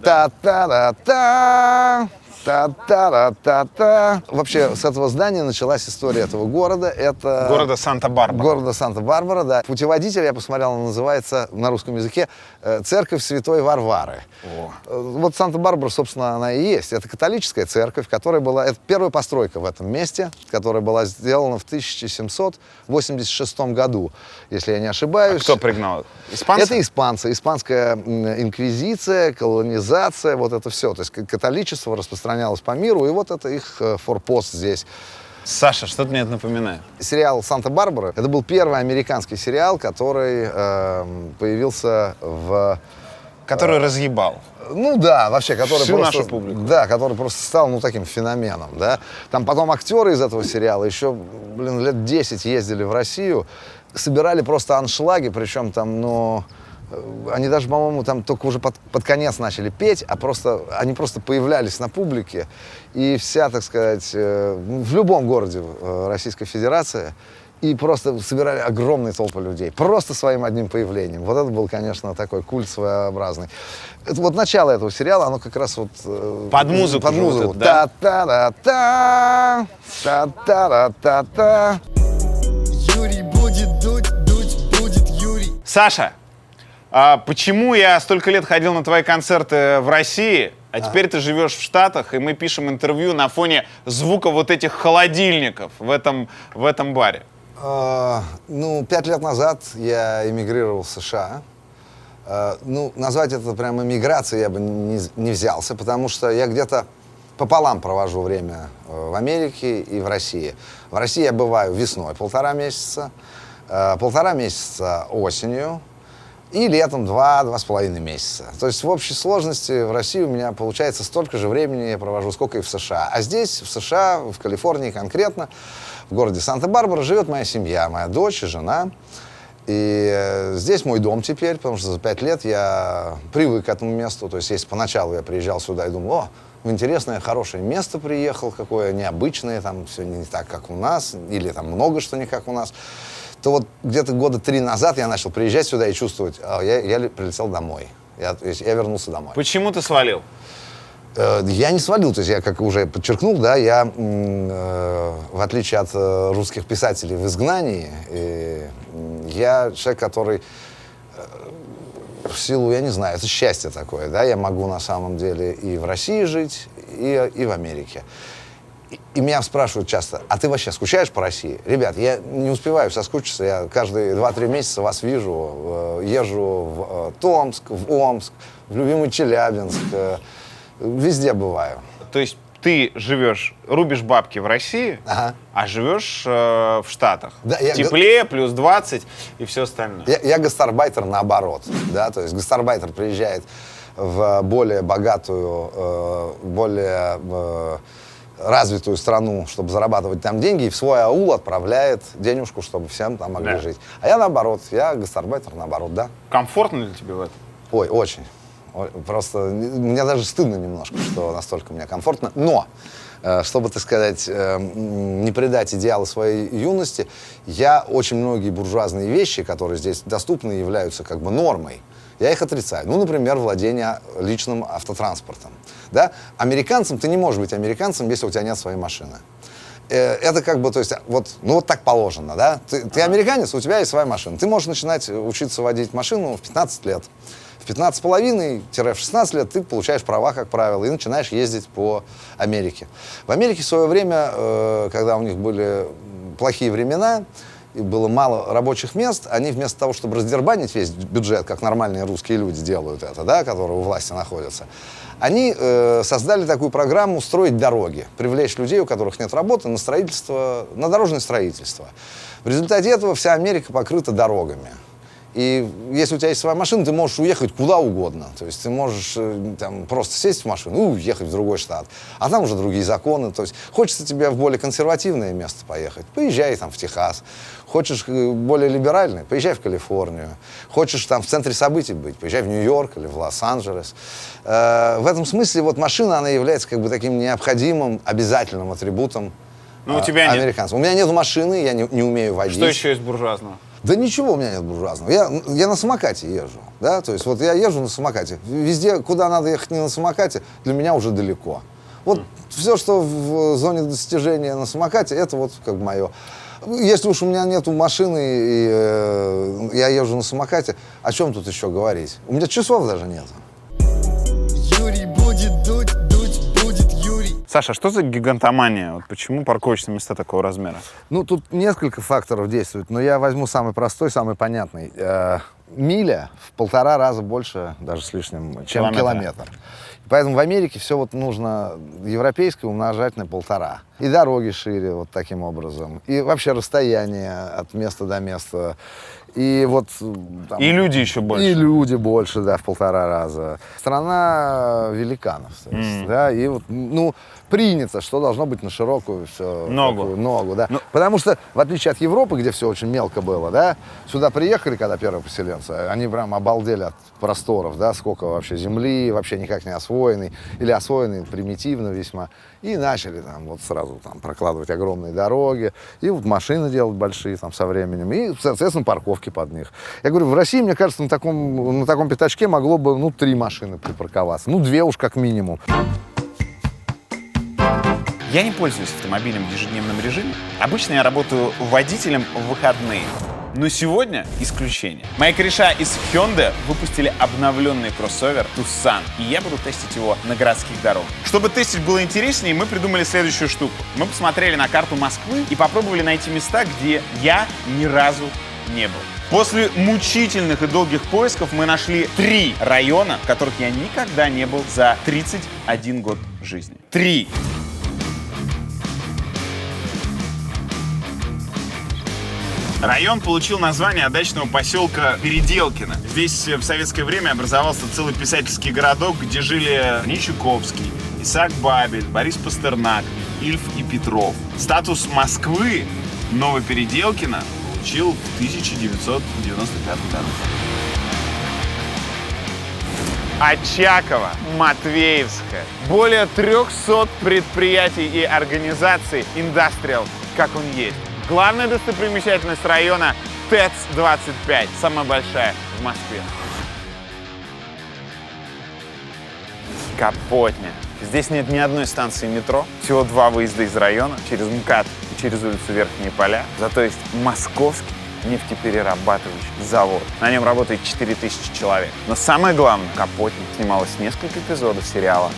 Та-та-та-та. Та-та-та-та-та. Вообще, с этого здания началась история этого города. Это Города Санта-Барбара. Города Санта-Барбара, да. Путеводитель, я посмотрел, он называется на русском языке «Церковь Святой Варвары». Вот Санта-Барбара, собственно, она и есть. Это католическая церковь, которая была... Это первая постройка в этом месте, которая была сделана в 1786 году, если я не ошибаюсь. А кто пригнал? Испанцы? Это испанцы. Испанская инквизиция, колонизация, вот это все. То есть католичество распространялось по миру, и вот это их форпост здесь. Саша, что-то мне это напоминает. Сериал «Санта-Барбара» — это был первый американский сериал, который появился в... Который разъебал. Ну да, вообще, который всю просто... нашу публику. Да, который просто стал, ну, таким феноменом, да. Там потом актеры из этого сериала еще, лет 10 ездили в Россию, собирали просто аншлаги, причем там, ну... Они даже, по-моему, там только уже под конец начали петь, они просто появлялись на публике. И вся, так сказать, в любом городе Российской Федерации, и просто собирали огромные толпы людей. Просто своим одним появлением. Вот это был, конечно, такой культ своеобразный. Это вот начало этого сериала, оно как раз вот... Под музыку. Под музыку. Вот это, да? Та-та-та-та, та-та-та-та-та. Юрий будет дуть будет Юрий. Саша, а почему я столько лет ходил на твои концерты в России, а теперь ты живешь в Штатах, и мы пишем интервью на фоне звука вот этих холодильников в этом баре? Ну, 5 лет назад я эмигрировал в США. Ну, назвать это прям эмиграцией я бы не взялся, потому что я где-то пополам провожу время в Америке и в России. В России я бываю весной 1,5 месяца, 1,5 месяца осенью, и летом 2-2,5 месяца. То есть в общей сложности в России у меня получается столько же времени я провожу, сколько и в США. А здесь, в США, в Калифорнии конкретно, в городе Санта-Барбара, живет моя семья, моя дочь и жена. И здесь мой дом теперь, потому что за 5 лет я привык к этому месту. То есть если поначалу я приезжал сюда и думал, о, в интересное, хорошее место приехал, какое необычное, там все не так, как у нас, или там много что не как у нас, то вот где-то года 3 назад я начал приезжать сюда и чувствовать, я прилетел домой, я вернулся домой. Почему ты свалил? Я не свалил, то есть я, как уже подчеркнул, да, я, в отличие от русских писателей в изгнании, я человек, который в силу, я не знаю, это счастье такое, да, я могу на самом деле и в России жить, и в Америке. И меня спрашивают часто, а ты вообще скучаешь по России? Ребят, я не успеваю соскучиться, я каждые 2-3 месяца вас вижу, езжу в Томск, в Омск, в любимый Челябинск, везде бываю. То есть ты рубишь бабки в России, Ага. а живешь в Штатах. Да, теплее, плюс 20 и все остальное. Я гастарбайтер наоборот, да, то есть гастарбайтер приезжает в более богатую, более развитую страну, чтобы зарабатывать там деньги, и в свой аул отправляет денежку, чтобы всем там могли жить. А я наоборот, я гастарбайтер наоборот, да. Комфортно ли тебе в этом? Ой, очень. Просто мне даже стыдно немножко, что настолько мне комфортно. Но, чтобы, так сказать, не предать идеалы своей юности, я очень многие буржуазные вещи, которые здесь доступны, являются как бы нормой. Я их отрицаю. Ну, например, владение личным автотранспортом. Да? Американцем ты не можешь быть американцем, если у тебя нет своей машины. Это как бы, то есть, вот, ну вот так положено, да? Ты американец, у тебя есть своя машина. Ты можешь начинать учиться водить машину в 15 лет. В 15,5-16 лет ты получаешь права, как правило, и начинаешь ездить по Америке. В Америке в свое время, когда у них были плохие времена, и было мало рабочих мест, они вместо того, чтобы раздербанить весь бюджет, как нормальные русские люди делают это, да, которые у власти находятся, они создали такую программу «Строить дороги», привлечь людей, у которых нет работы, на строительство, на дорожное строительство. В результате этого вся Америка покрыта дорогами. И если у тебя есть своя машина, ты можешь уехать куда угодно. То есть ты можешь там, просто сесть в машину и уехать в другой штат. А там уже другие законы. То есть хочется тебе в более консервативное место поехать, поезжай там в Техас. Хочешь более либеральное, поезжай в Калифорнию. Хочешь там в центре событий быть, поезжай в Нью-Йорк или в Лос-Анджелес. В этом смысле вот машина, она является как бы таким необходимым, обязательным атрибутом у тебя американцев. У меня нет машины, я не умею водить. Что еще есть буржуазного? Да ничего у меня нет буржуазного. Я на самокате езжу, да, то есть вот я езжу на самокате. Везде, куда надо ехать не на самокате, для меня уже далеко. Вот все, что в зоне достижения на самокате, это вот как бы мое. Если уж у меня нету машины и я езжу на самокате, о чем тут еще говорить? У меня часов даже нет. Юрий будет дуть, дуть будет Юрий. Саша, а что за гигантомания? Вот почему парковочные места такого размера? Ну, тут несколько факторов действует, но я возьму самый простой, самый понятный. Миля в 1,5 раза больше, даже с лишним, чем километр. Поэтому в Америке все вот нужно европейское умножать на 1,5. И дороги шире вот таким образом. И вообще расстояние от места до места. И вот... Там, И люди еще больше. И люди больше, да, в 1,5 раза. Страна великанов. То есть, да, и вот, ну, принято, что должно быть на широкую все, ногу, да. Ну, потому что, в отличие от Европы, где все очень мелко было, да, сюда приехали, когда первые поселенцы, они прям обалдели от просторов, да, сколько вообще земли, вообще никак не освоенный, или освоенный примитивно весьма. И начали там вот сразу там прокладывать огромные дороги, и вот машины делать большие там со временем, и, соответственно, парковки под них. Я говорю, в России, мне кажется, на таком пятачке могло бы, ну, 3 машины припарковаться, ну, 2 уж как минимум. Я не пользуюсь автомобилем в ежедневном режиме. Обычно я работаю водителем в выходные. Но сегодня исключение. Мои кореша из Hyundai выпустили обновленный кроссовер Tucson, и я буду тестить его на городских дорогах. Чтобы тестить было интереснее, мы придумали следующую штуку. Мы посмотрели на карту Москвы и попробовали найти места, где я ни разу не был. После мучительных и долгих поисков мы нашли 3 района, в которых я никогда не был за 31 год жизни. 3. Район получил название от дачного поселка Переделкино. Здесь в советское время образовался целый писательский городок, где жили Нечуковский, Исаак Бабель, Борис Пастернак, Ильф и Петров. Статус Москвы Новопеределкино получил в 1995 году. Очаково, Матвеевская. Более 300 предприятий и организаций Industrial, как он есть. Главная достопримечательность района – ТЭЦ-25, самая большая в Москве. Капотня. Здесь нет ни одной станции метро, всего 2 выезда из района, через МКАД и через улицу Верхние Поля. Зато есть московский нефтеперерабатывающий завод. На нем работает 4000 человек. Но самое главное, в Капотне снималось несколько эпизодов сериала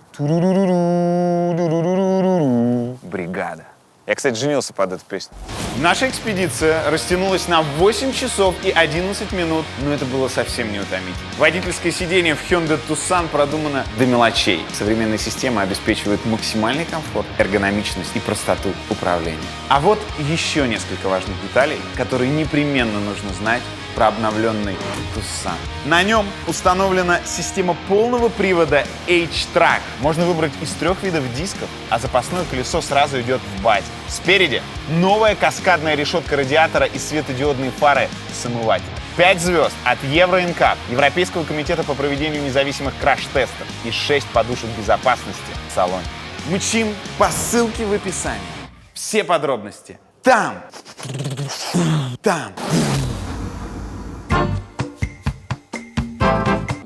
«Бригада». Я, кстати, женился под эту песню. Наша экспедиция растянулась на 8 часов и 11 минут, но это было совсем не утомительно. Водительское сиденье в Hyundai Tucson продумано до мелочей. Современные системы обеспечивают максимальный комфорт, эргономичность и простоту управления. А вот еще несколько важных деталей, которые непременно нужно знать про обновленный Tucson. На нем установлена система полного привода H-Track. Можно выбрать из 3 видов дисков, а запасное колесо сразу идет в базе. Спереди новая каскадная решетка радиатора и светодиодные фары с омывателем. 5 звезд от Евро-НКАП, Европейского комитета по проведению независимых краш-тестов, и 6 подушек безопасности в салоне. Мчим по ссылке в описании. Все подробности там.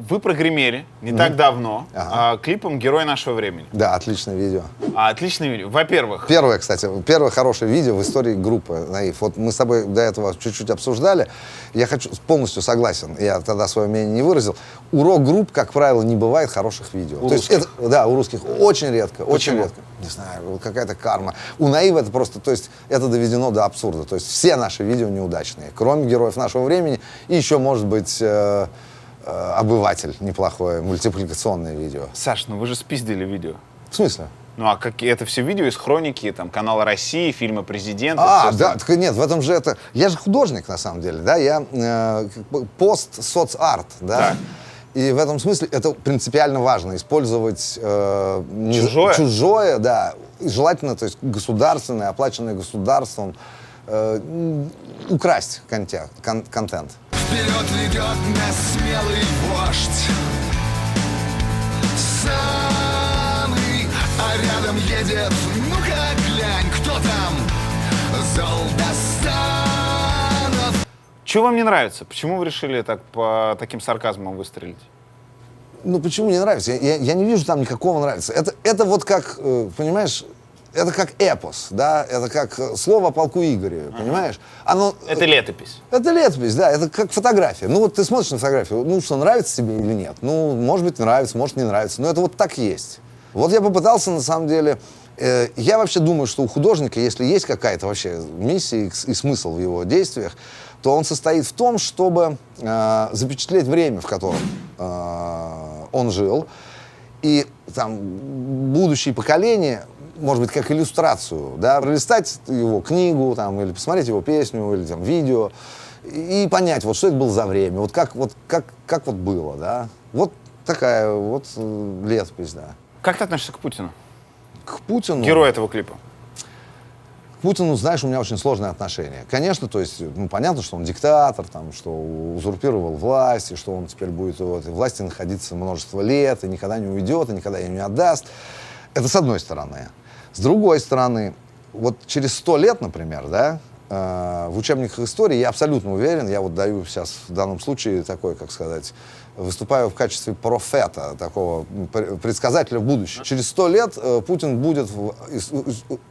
Вы прогремели не так давно клипом «Герой нашего времени». Да, отличное видео. Отличное видео. Во-первых... Первое хорошее видео в истории группы «Наив». Вот мы с тобой до этого чуть-чуть обсуждали. Я полностью согласен, я тогда свое мнение не выразил. У рок-групп, как правило, не бывает хороших видео. У русских? Есть это, у русских очень редко. Почему? Очень редко. Не знаю, вот какая-то карма. У «Наива» это просто, то есть это доведено до абсурда. То есть все наши видео неудачные, кроме «Героев нашего времени». И еще, может быть... «Обыватель» неплохое, мультипликационное видео. Саш, ну вы же спиздили видео. В смысле? Ну а это все видео из хроники, там, канала «России», фильма «Президент». Да, так нет, в этом же это... Я же художник, на самом деле, да, я пост-соцарт, да. Так. И в этом смысле это принципиально важно, использовать чужое, да, и желательно, то есть государственное, оплаченное государством, украсть контент. Вперед ведет нас смелый вождь, самый, а рядом едет, ну-ка глянь, кто там, Золдостанов. Что вам не нравится? Почему вы решили так по таким сарказмом выстрелить? Ну, почему не нравится? Я не вижу там никакого нравится. Это вот как, понимаешь, это как эпос, да, это как слово о полку Игореве, понимаешь? Оно, Это летопись. это летопись, да, это как фотография. Ну, вот ты смотришь на фотографию, ну, что, нравится тебе или нет? Ну, может быть, нравится, может, не нравится, но это вот так есть. Вот я попытался, на самом деле, я вообще думаю, что у художника, если есть какая-то вообще миссия и смысл в его действиях, то он состоит в том, чтобы запечатлеть время, в котором он жил, и там будущие поколения, может быть, как иллюстрацию, да, пролистать его книгу, там, или посмотреть его песню, или там, видео, и понять, вот что это было за время, вот как вот было, да. Вот такая вот летопись, да. Как ты относишься к Путину? К Путину... Герой этого клипа. К Путину, знаешь, у меня очень сложное отношение. Конечно, то есть, ну, понятно, что он диктатор, там, что узурпировал власть, и что он теперь будет в этой власти находиться множество лет, и никогда не уйдет, и никогда ее не отдаст. Это с одной стороны. С другой стороны, вот через 100 лет, например, да, в учебниках истории, я абсолютно уверен, я вот даю сейчас в данном случае такой, как сказать, выступаю в качестве профета, такого предсказателя будущего. Через 100 лет Путин будет в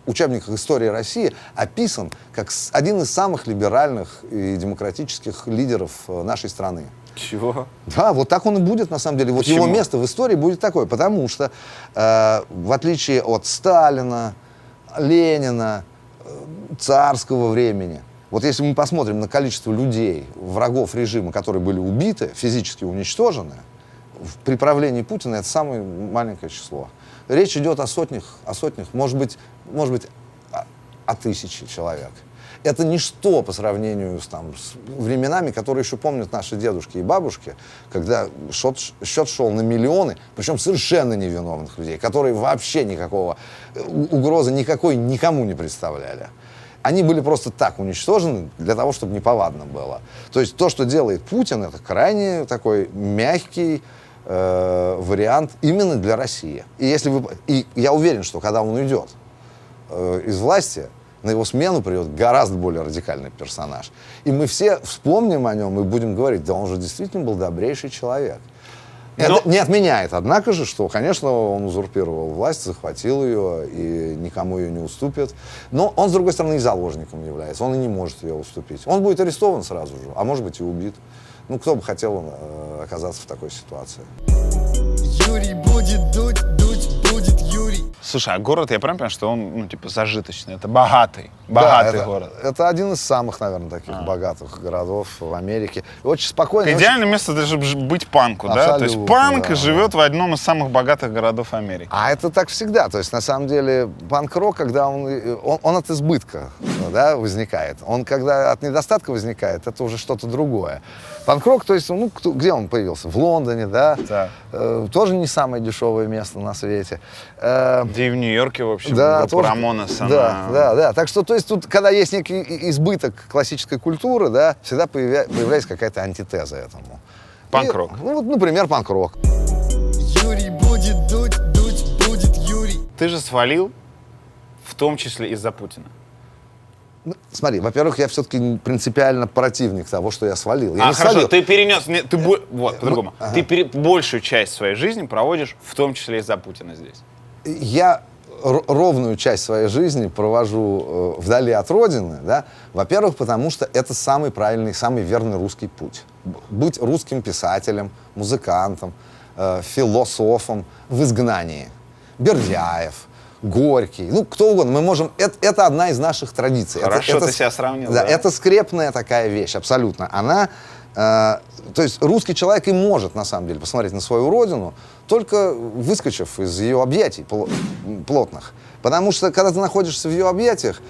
учебниках истории России описан как один из самых либеральных и демократических лидеров нашей страны. Чего? Да, вот так он и будет, на самом деле. Вот Почему? его место в истории будет такое, потому что, в отличие от Сталина, Ленина, царского времени, вот если мы посмотрим на количество людей, врагов режима, которые были убиты, физически уничтожены, при правлении Путина это самое маленькое число. Речь идет о сотнях, может быть, о тысяче человек. Это ничто по сравнению с временами, которые еще помнят наши дедушки и бабушки, когда счет шел на миллионы, причем совершенно невиновных людей, которые вообще никакого угрозы никакой никому не представляли. Они были просто так уничтожены для того, чтобы неповадно было. То есть то, что делает Путин, это крайне такой мягкий вариант именно для России. И я уверен, что когда он уйдет из власти, на его смену придет гораздо более радикальный персонаж. И мы все вспомним о нем и будем говорить, да он же действительно был добрейший человек. Это не отменяет, однако же, что, конечно, он узурпировал власть, захватил ее и никому ее не уступит. Но он, с другой стороны, и заложником является. Он и не может ее уступить. Он будет арестован сразу же, а может быть и убит. Ну, кто бы хотел оказаться в такой ситуации. Юрий будет дуть будет Юрий. Слушай, а город, я правильно понимаю, что он, ну, типа, зажиточный, это богатый Да, город. Это один из самых, наверное, таких богатых городов в Америке. И очень спокойно. Это идеальное место даже быть панку, да? То есть Абсолютно, панк да. живет в одном из самых богатых городов Америки. А это так всегда. То есть, на самом деле, панк-рок, когда он от избытка, да, возникает. Он, когда от недостатка возникает, это уже что-то другое. Панк-рок, то есть, ну, где он появился? В Лондоне, да? Да. Тоже не самое дешевое место на свете. Да и в Нью-Йорке, в общем, Да, группа тоже, Рамонес, да. Так что, то есть, тут, когда есть некий избыток классической культуры, да, всегда появляется какая-то антитеза этому. Панк-рок. Ну, вот, например, панк-рок. Юрий будет дуть будет Юрий. Ты же свалил, в том числе из-за Путина. Ну, смотри, во-первых, я все-таки принципиально противник того, что я свалил. Я не Хорошо, свалил. ты перенес, вот, по-другому. Ага. Ты большую часть своей жизни проводишь, в том числе из-за Путина здесь. Я ровную часть своей жизни провожу вдали от родины, да, во-первых, потому что это самый правильный, самый верный русский путь. Быть русским писателем, музыкантом, философом в изгнании. Бердяев, Горький, ну, кто угодно. Мы можем... Это одна из наших традиций. Хорошо, это ты себя сравнил. Да, это скрепная такая вещь, абсолютно. Она... то есть русский человек и может, на самом деле, посмотреть на свою родину, только выскочив из ее объятий плотных. Потому что, когда ты находишься в ее объятиях,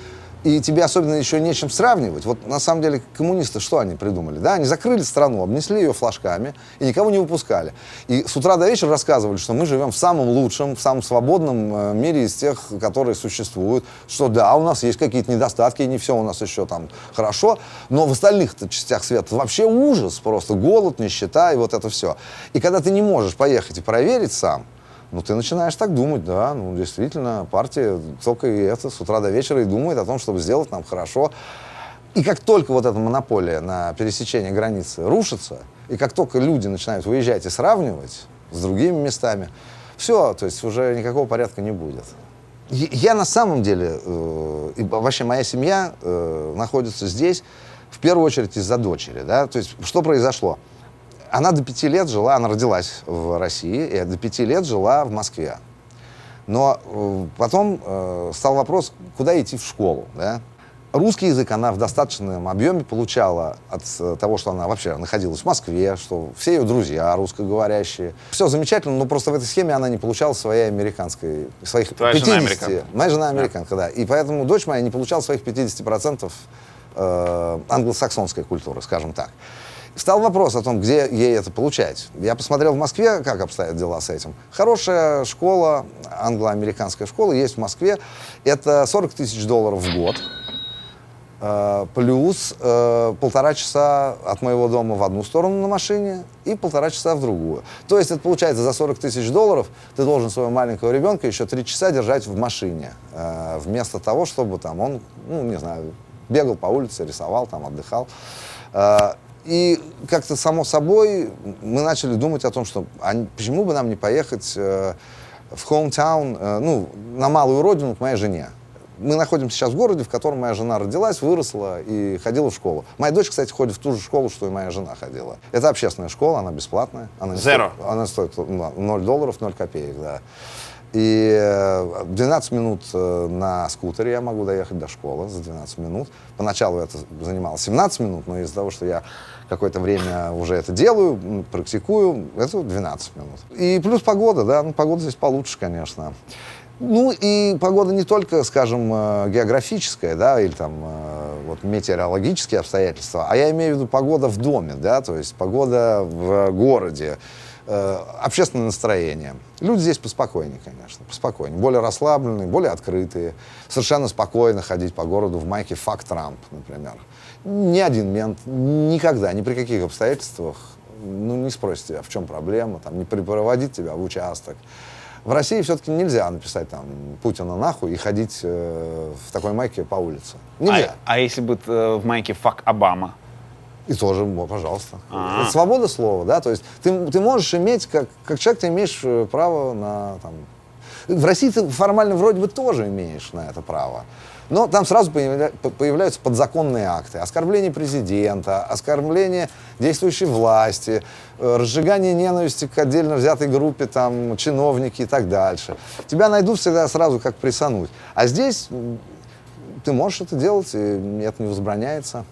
и тебе особенно еще нечем сравнивать. Вот на самом деле коммунисты что они придумали? Да? Они закрыли страну, обнесли ее флажками и никого не выпускали. И с утра до вечера рассказывали, что мы живем в самом лучшем, в самом свободном мире из тех, которые существуют. Что да, у нас есть какие-то недостатки, и не все у нас еще там хорошо, но в остальных частях света вообще ужас просто. Голод, нищета и вот это все. И когда ты не можешь поехать и проверить сам, ну, ты начинаешь так думать, да, ну, действительно, партия только и это с утра до вечера и думает о том, чтобы сделать нам хорошо. И как только вот эта монополия на пересечение границы рушится, и как только люди начинают уезжать и сравнивать с другими местами, все, то есть уже никакого порядка не будет. Я на самом деле, и вообще моя семья находится здесь в первую очередь из-за дочери, да, то есть что произошло? Она до 5 лет жила, она родилась в России, и до 5 лет жила в Москве. Но потом стал вопрос, куда идти в школу, да? Русский язык она в достаточном объеме получала от того, что она вообще находилась в Москве, что все ее друзья русскоговорящие. Все замечательно, но просто в этой схеме она не получала своей американской, своих Твоя 50. жена американка. Моя жена американка, да. И поэтому дочь моя не получала своих 50% англосаксонской культуры, скажем так. Стал вопрос о том, где ей это получать. Я посмотрел в Москве, как обстоят дела с этим. Хорошая школа, англо-американская школа есть в Москве. Это $40 тысяч в год. Плюс 1,5 часа от моего дома в одну сторону на машине и 1,5 часа в другую. То есть это получается за $40 тысяч ты должен своего маленького ребенка еще 3 часа держать в машине. Вместо того, чтобы там он, ну, не знаю, бегал по улице, рисовал, там, отдыхал. И как-то само собой мы начали думать о том, что почему бы нам не поехать в hometown, ну, на малую родину к моей жене. Мы находимся сейчас в городе, в котором моя жена родилась, выросла и ходила в школу. Моя дочь, кстати, ходит в ту же школу, что и моя жена ходила. Это общественная школа, она бесплатная. Она стоит $0, 0 копеек, да. И 12 минут на скутере я могу доехать до школы за 12 минут. Поначалу это занимало 17 минут, но из-за того, что я какое-то время уже это делаю, практикую, это 12 минут. И плюс погода, да, ну, погода здесь получше, конечно. Ну и погода не только, скажем, географическая, да, или там вот метеорологические обстоятельства, а я имею в виду погода в доме, да, то есть погода в городе, общественное настроение. Люди здесь поспокойнее, конечно, поспокойнее, более расслабленные, более открытые, совершенно спокойно ходить по городу в майке «Fuck Trump», например. Ни один мент никогда, ни при каких обстоятельствах, ну, не спросит тебя, в чем проблема, там, не припроводит тебя в участок. В России все-таки нельзя написать там Путина нахуй и ходить в такой майке по улице. Нельзя. А если бы в майке «Fuck Обама»? И тоже, пожалуйста. Это свобода слова, да, то есть ты можешь иметь, как человек, ты имеешь право на, там... В России ты формально вроде бы тоже имеешь на это право. Но там сразу появляются подзаконные акты. Оскорбление президента, оскорбление действующей власти, разжигание ненависти к отдельно взятой группе, там, чиновники и так дальше. Тебя найдут всегда сразу как прессануть. А здесь ты можешь это делать, и это не возбраняется.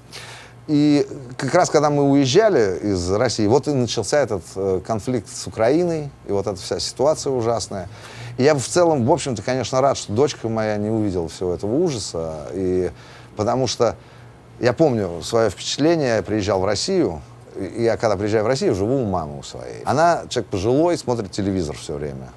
И как раз когда мы уезжали из России, вот и начался этот конфликт с Украиной, и вот эта вся ситуация ужасная. И я в целом, в общем-то, конечно, рад, что дочка моя не увидела всего этого ужаса, и потому что я помню свое впечатление, я приезжал в Россию, и я когда приезжаю в Россию, живу у мамы у своей. Она человек пожилой, смотрит телевизор все время.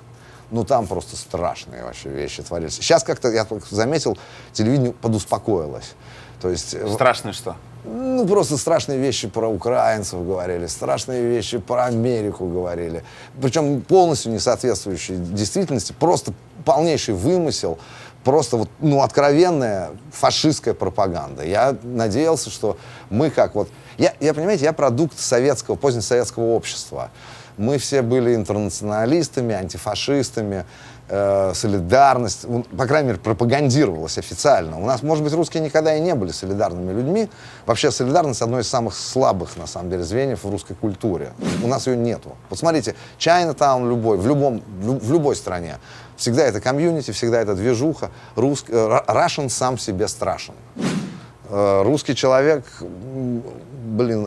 Ну, там просто страшные вообще вещи творились. Сейчас как-то, я заметил, телевидение подуспокоилось. То есть... Страшное что? Ну, просто страшные вещи про украинцев говорили, страшные вещи про Америку говорили. Причем полностью не соответствующие действительности, просто полнейший вымысел, просто вот, ну, откровенная фашистская пропаганда. Я надеялся, что мы как вот... понимаете, я продукт советского, позднесоветского общества. Мы все были интернационалистами, антифашистами, солидарность, по крайней мере, пропагандировалась официально. У нас, может быть, русские никогда и не были солидарными людьми. Вообще солидарность одно из самых слабых, на самом деле, звеньев в русской культуре. У нас ее нету. Вот смотрите, Чайнатаун любой, в любой стране. Всегда это комьюнити, всегда это движуха. Russian сам себе страшен. Русский человек,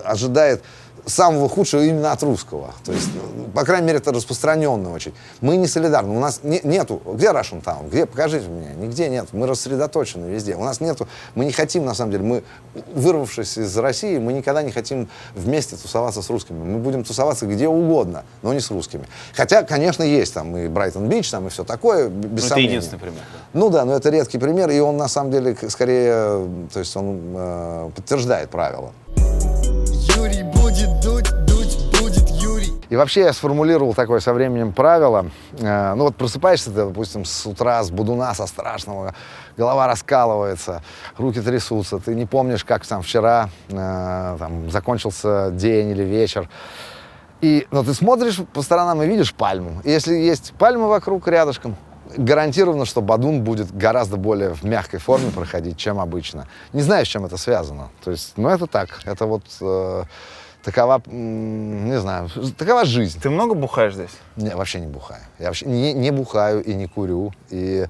ожидает самого худшего именно от русского. То есть, по крайней мере, это распространенно очень. Мы не солидарны. У нас нету... Где Russian Town? Где? Покажите мне. Нигде нет. Мы рассредоточены везде. У нас нету... Мы не хотим, на самом деле, мы, вырвавшись из России, мы никогда не хотим вместе тусоваться с русскими. Мы будем тусоваться где угодно, но не с русскими. Хотя, конечно, есть там и Брайтон-Бич, там и все такое, без сомнения. Это единственный пример. Да? Ну да, но это редкий пример, и он, на самом деле, скорее... То есть он подтверждает правила. Юрий будет дуть, дуть будет Юрий. И вообще я сформулировал такое со временем правило. Ну вот просыпаешься ты, допустим, с утра, с будуна, со страшного, голова раскалывается, руки трясутся, ты не помнишь, как там вчера там, закончился день или вечер. Но ты смотришь по сторонам и видишь пальму. И если есть пальма вокруг, рядышком, гарантированно, что бадун будет гораздо более в мягкой форме проходить, чем обычно. Не знаю, с чем это связано. То есть, ну это так, это вот такова, не знаю, такова жизнь. Ты много бухаешь здесь? Не, вообще не бухаю. Я вообще не бухаю и не курю. И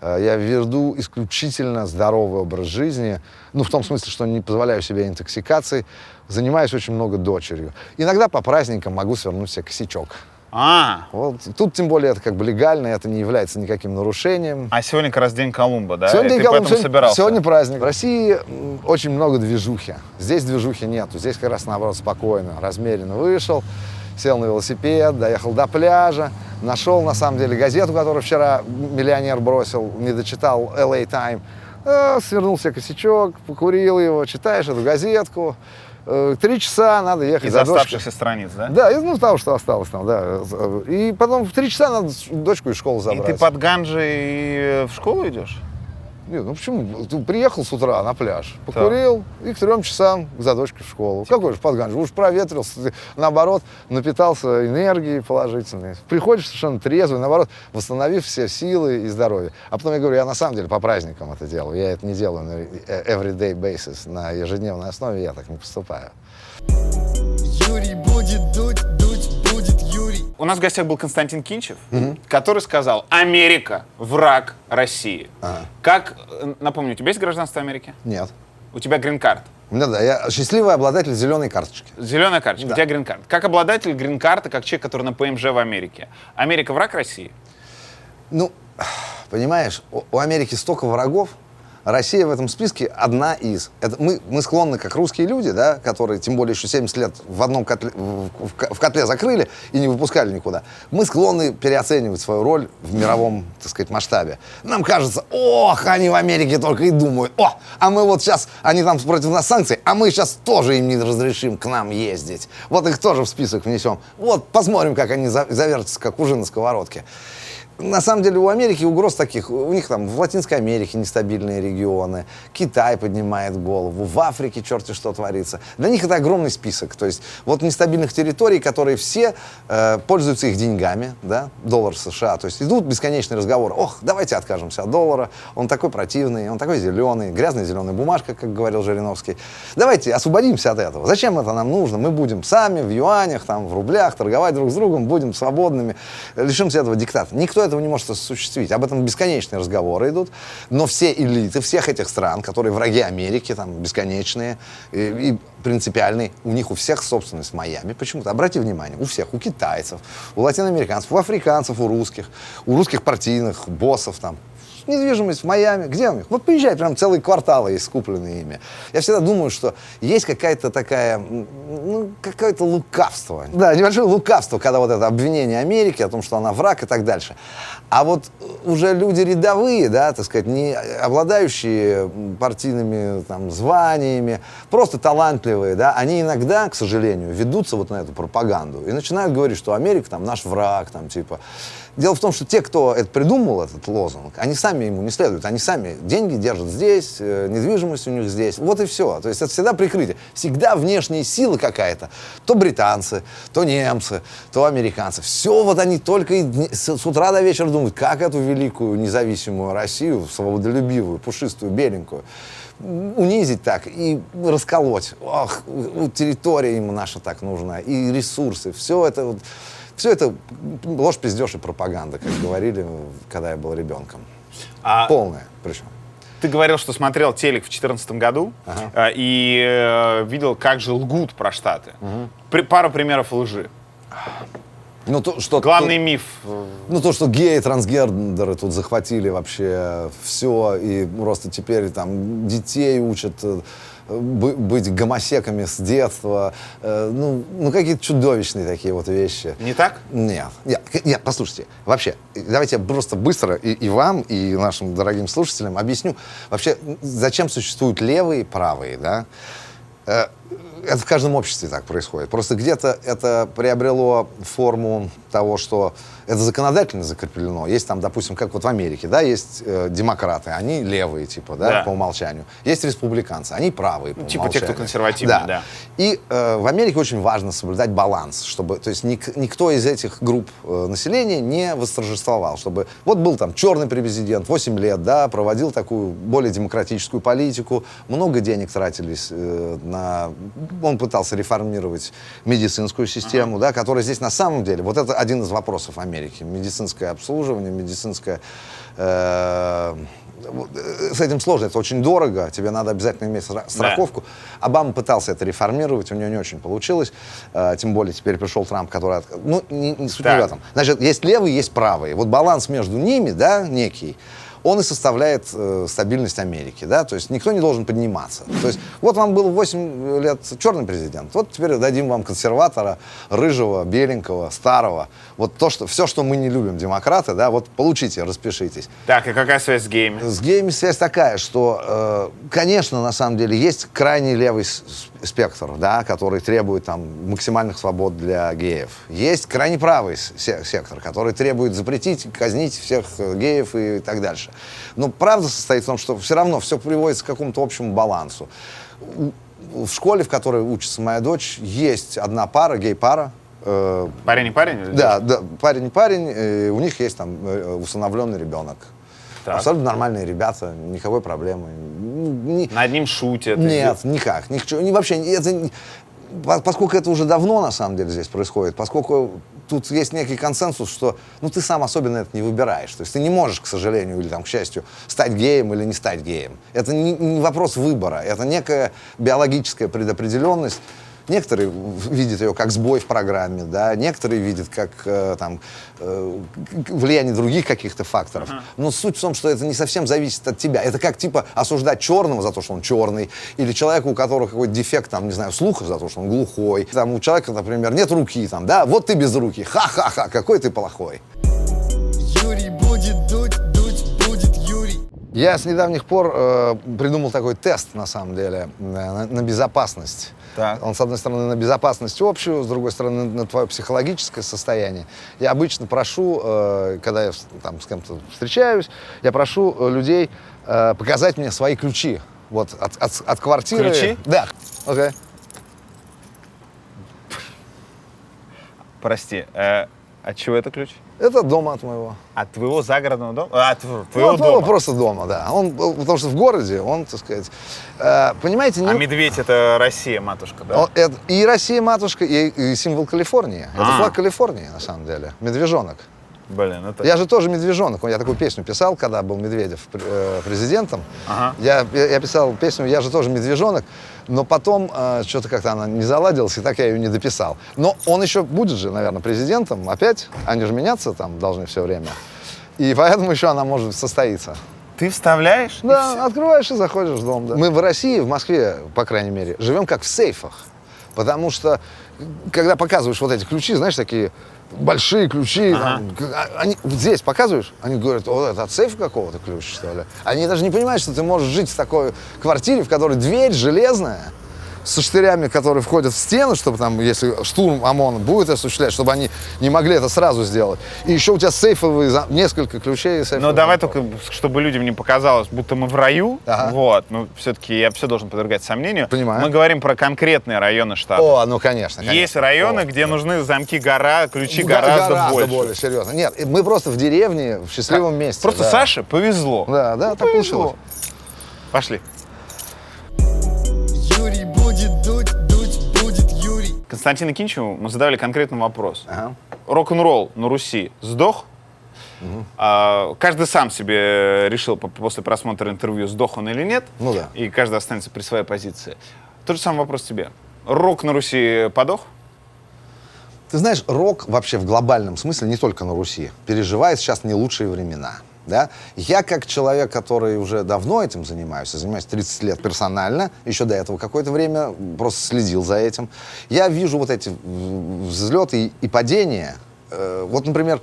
я веду исключительно здоровый образ жизни. Ну, в том смысле, что не позволяю себе интоксикации. Занимаюсь очень много дочерью. Иногда по праздникам могу свернуть себе косячок. Вот. Тут, тем более, это как бы легально, это не является никаким нарушением. А сегодня как раз день Колумба, да? Сегодня И день ты Колумба, поэтому собирался? Сегодня праздник. В России очень много движухи. Здесь движухи нету. Здесь как раз наоборот спокойно, размеренно вышел, сел на велосипед, доехал до пляжа, нашел на самом деле газету, которую вчера миллионер бросил, не дочитал, LA Time, свернул себе косячок, покурил его, читаешь эту газетку. 3 часа надо ехать Из за дочкой. оставшихся страниц, да? Да, из того, что осталось там, да. И потом в 3 часа надо дочку из школы забрать. И ты под ганджей в школу идешь? Нет, ну почему? Ты приехал с утра на пляж, покурил, и к 3 часам за дочкой в школу. Какой же подганж? Уж проветрился, ты, наоборот, напитался энергией положительной. Приходишь совершенно трезвый, наоборот, восстановив все силы и здоровье. А потом я говорю, я на самом деле по праздникам это делаю. Я это не делаю на everyday basis, на ежедневной основе я так не поступаю. Юрий будет дуть, будет Юрий. У нас в гостях был Константин Кинчев, который сказал: Америка – враг России. Как, напомню, у тебя есть гражданство Америки? Нет. У тебя грин-карт. У меня, да, я счастливый обладатель зеленой карточки. Зеленая карточка, Да. у тебя грин-карт. Как обладатель грин-карты, как человек, который на ПМЖ в Америке. Америка – враг России? Ну, понимаешь, у Америки столько врагов, Россия в этом списке одна из. Это мы склонны, как русские люди, да, которые, тем более, еще 70 лет в одном котле, в котле закрыли и не выпускали никуда, мы склонны переоценивать свою роль в мировом, так сказать, масштабе. Нам кажется, ох, они в Америке только и думают, а мы вот сейчас, они там против нас санкций, а мы сейчас тоже им не разрешим к нам ездить. Вот их тоже в список внесем. Вот, посмотрим, как они завертятся, как ужин на сковородке. На самом деле у Америки угроз таких, у них там в Латинской Америке нестабильные регионы, Китай поднимает голову, в Африке черти что творится. Для них это огромный список. То есть вот нестабильных территорий, которые все пользуются их деньгами, да, доллар США. То есть идут бесконечные разговоры. Ох, давайте откажемся от доллара, он такой противный, он такой зеленый, грязная зеленая бумажка, как говорил Жириновский. Давайте освободимся от этого. Зачем это нам нужно? Мы будем сами в юанях, там, в рублях торговать друг с другом, будем свободными, лишимся этого диктата. Никто этого не может осуществить. Об этом бесконечные разговоры идут. Но все элиты всех этих стран, которые враги Америки, там, бесконечные и принципиальные, у них у всех собственность в Майами. Почему-то, обрати внимание, у всех, у китайцев, у латиноамериканцев, у африканцев, у русских партийных боссов там. Недвижимость в Майами, где у них? Вот приезжай, прям целые кварталы есть скупленные ими. Я всегда думаю, что есть какая-то такая, ну, какое-то лукавство. Да, небольшое лукавство, когда вот это обвинение Америки о том, что она враг и так дальше. А вот уже люди рядовые, да, так сказать, не обладающие партийными там званиями, просто талантливые, да, они иногда, к сожалению, ведутся вот на эту пропаганду и начинают говорить, что Америка там наш враг, там типа. Дело в том, что те, кто это придумал, этот лозунг, они сами ему не следуют. Они сами деньги держат здесь, недвижимость у них здесь. Вот и все. То есть это всегда прикрытие. Всегда внешняя сила какая-то. То британцы, то немцы, то американцы. Все вот они только с утра до вечера думают, как эту великую независимую Россию, свободолюбивую, пушистую, беленькую, унизить так и расколоть. Ох, территория им наша так нужна, и ресурсы. Все это ложь, пиздеж и пропаганда, как говорили, когда я был ребенком. Полная причем. Ты говорил, что смотрел телек в 2014 году и видел, как же лгут про Штаты. Пару примеров лжи. Ну, Главный миф. Ну, то, что геи, трансгендеры тут захватили вообще все, и просто теперь там детей учат быть гомосеками с детства. Ну, какие-то чудовищные такие вот вещи. Не так? Нет, послушайте, вообще, давайте я просто быстро и вам, и нашим дорогим слушателям объясню вообще, зачем существуют левые и правые, да? Это в каждом обществе так происходит. Просто где-то это приобрело форму того, что это законодательно закреплено. Есть там, допустим, как вот в Америке, да, есть демократы, они левые, типа, да, по умолчанию. Есть республиканцы, они правые по Типа умолчанию. те, кто консервативные, да. И в Америке очень важно соблюдать баланс, чтобы, то есть никто из этих групп населения не восторжествовал, чтобы вот был там черный президент, 8 лет, да, проводил такую более демократическую политику, много денег тратились на... Он пытался реформировать медицинскую систему, да, которая здесь на самом деле, вот это один из вопросов Америки. Медицинское обслуживание, медицинское... с этим сложно, это очень дорого, тебе надо обязательно иметь страховку. Да. Обама пытался это реформировать, у него не очень получилось, тем более теперь пришел Трамп, который... Ну, не суть не в этом. Значит, есть левые, есть правые. Вот баланс между ними, да, некий, он и составляет стабильность Америки, да, то есть никто не должен подниматься. То есть вот вам было 8 лет черный президент, вот теперь дадим вам консерватора, рыжего, беленького, старого. Вот то, что, все, что мы не любим, демократы, да, вот получите, распишитесь. Так, и какая связь с геями? С геями связь такая, что, конечно, на самом деле, есть крайне левый спектр, да, который требует там максимальных свобод для геев. Есть крайне правый сектор, который требует запретить, казнить всех геев и так дальше. Но правда состоит в том, что все равно все приводится к какому-то общему балансу. В школе, в которой учится моя дочь, есть одна пара, гей-пара. Парень и парень? Да, парень и парень. У них есть там усыновленный ребенок. Так. Абсолютно нормальные ребята, никакой проблемы. Над ним шутят? Нет, никак. Вообще, это, поскольку это уже давно, на самом деле, здесь происходит, поскольку тут есть некий консенсус, что ты сам особенно это не выбираешь. То есть ты не можешь, к сожалению, или там, к счастью, стать геем или не стать геем. Это не вопрос выбора, это некая биологическая предопределенность. Некоторые видят ее как сбой в программе, да, некоторые видят как влияние других каких-то факторов. Но суть в том, что это не совсем зависит от тебя. Это как, типа, осуждать черного за то, что он черный, или человека, у которого какой-то дефект, там, не знаю, слуха за то, что он глухой. Там, у человека, например, нет руки, там, да, вот ты без руки, ха-ха-ха, какой ты плохой. Юрий будет дуть будет Юрий. Я с недавних пор придумал такой тест, на самом деле, на безопасность. Так. Он, с одной стороны, на безопасность общую, с другой стороны, на твое психологическое состояние. Я обычно прошу, когда я там с кем-то встречаюсь, я прошу людей показать мне свои ключи. Вот от квартиры. Ключи? Да. Окей. Прости, от чего это ключ? Это дома от моего. От твоего загородного дома? От твоего дома? дома? Просто дома, да. Потому что в городе он, так сказать, понимаете... А медведь — это Россия, матушка, да? Это и Россия, матушка, и символ Калифорнии. Это флаг Калифорнии, на самом деле. Медвежонок. Блин, это... Я же тоже медвежонок. Я такую песню писал, когда был Медведев президентом. Ага. Я писал песню «Я же тоже медвежонок», но потом что-то как-то она не заладилась, и так я ее не дописал. Но он еще будет же, наверное, президентом опять. Они же меняться там должны все время. И поэтому еще она может состоиться. Ты вставляешь? Да, открываешь и заходишь в дом. Да. Мы в России, в Москве, по крайней мере, живем как в сейфах. Потому что, когда показываешь вот эти ключи, знаешь, такие большие ключи, там, они, вот здесь показываешь, они говорят, о, это от сейфа какого-то ключ, что ли? Они даже не понимают, что ты можешь жить в такой квартире, в которой дверь железная, со штырями, которые входят в стену, чтобы там, если штурм ОМОНа будет осуществлять, чтобы они не могли это сразу сделать. И еще у тебя сейфовые, несколько ключей. Но давай только, чтобы людям не показалось, будто мы в раю. Ага. Вот, но все-таки я все должен подвергать сомнению. Понимаю. Мы говорим про конкретные районы штата. О, ну конечно. Есть районы, где нужны замки ключи гораздо больше. Более серьезно. Нет, мы просто в деревне, в счастливом месте. Просто да. Саше повезло. Да, ну, так получилось. Пошли. Юрий будет дуть будет Юрий. Константину Кинчеву мы задавали конкретный вопрос. Ага. Рок-н-ролл на Руси сдох? Каждый сам себе решил после просмотра интервью, сдох он или нет. Ну да. И каждый останется при своей позиции. Тот же самый вопрос тебе. Рок на Руси подох? Ты знаешь, рок вообще в глобальном смысле, не только на Руси, переживает сейчас не лучшие времена. Да? Я как человек, который уже давно этим занимаюсь 30 лет персонально, еще до этого какое-то время просто следил за этим, я вижу вот эти взлеты и падения. Вот, например,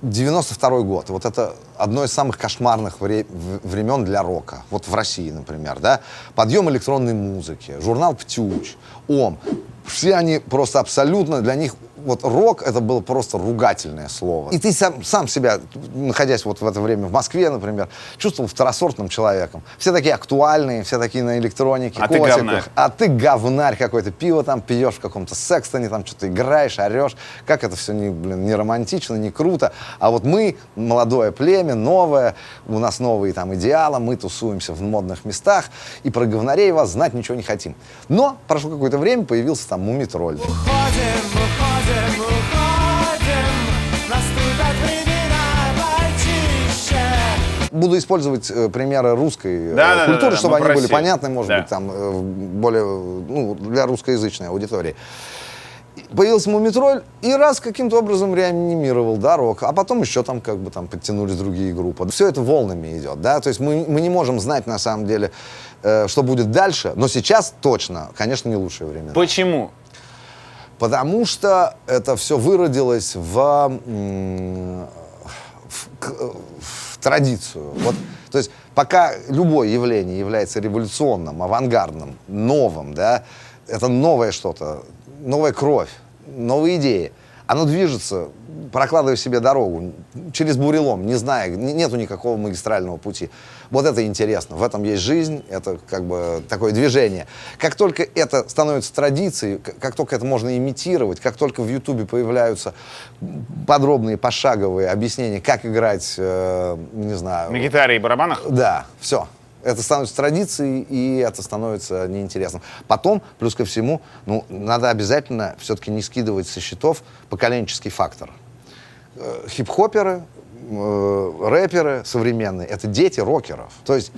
92-й год. Вот это одно из самых кошмарных времен для рока. Вот в России, например, да. Подъем электронной музыки, журнал «Птюч», «Ом». Все они просто абсолютно, для них вот рок это было просто ругательное слово. И ты сам себя, находясь вот в это время в Москве, например, чувствовал второсортным человеком. Все такие актуальные, все такие на электронике, ты говнарь. А ты говнарь какой-то, пиво там пьешь в каком-то секстоне, там что-то играешь, орешь. Как это все не романтично, не круто. А вот мы, молодое племя, новое, у нас новые там идеалы, мы тусуемся в модных местах, и про говнарей вас знать ничего не хотим. Но прошло какое-то время, появился там Мумий-тролль. Уходим, наступят времена почище. Буду использовать примеры русской Да, культуры, чтобы мы они были Россию. понятны, может Да. быть, там более, для русскоязычной аудитории. Появился Мумий-тролль и раз каким-то образом реанимировал, да, рок, а потом еще там как бы там подтянулись другие группы. Все это волнами идет, да, то есть мы не можем знать на самом деле, что будет дальше, но сейчас точно, конечно, не лучшее время. Почему? Потому что это все выродилось в традицию. Вот, то есть пока любое явление является революционным, авангардным, новым, да, это новое что-то, новая кровь, новые идеи. Оно движется, прокладывая себе дорогу через бурелом, не зная, нету никакого магистрального пути. Вот это интересно, в этом есть жизнь, это как бы такое движение. Как только это становится традицией, как только это можно имитировать, как только в Ютубе появляются подробные, пошаговые объяснения, как играть, не знаю... На гитаре и барабанах? Да, все. Это становится традицией, и это становится неинтересным. Потом, плюс ко всему, надо обязательно все-таки не скидывать со счетов поколенческий фактор. Хип-хоперы, рэперы современные — это дети рокеров. То есть,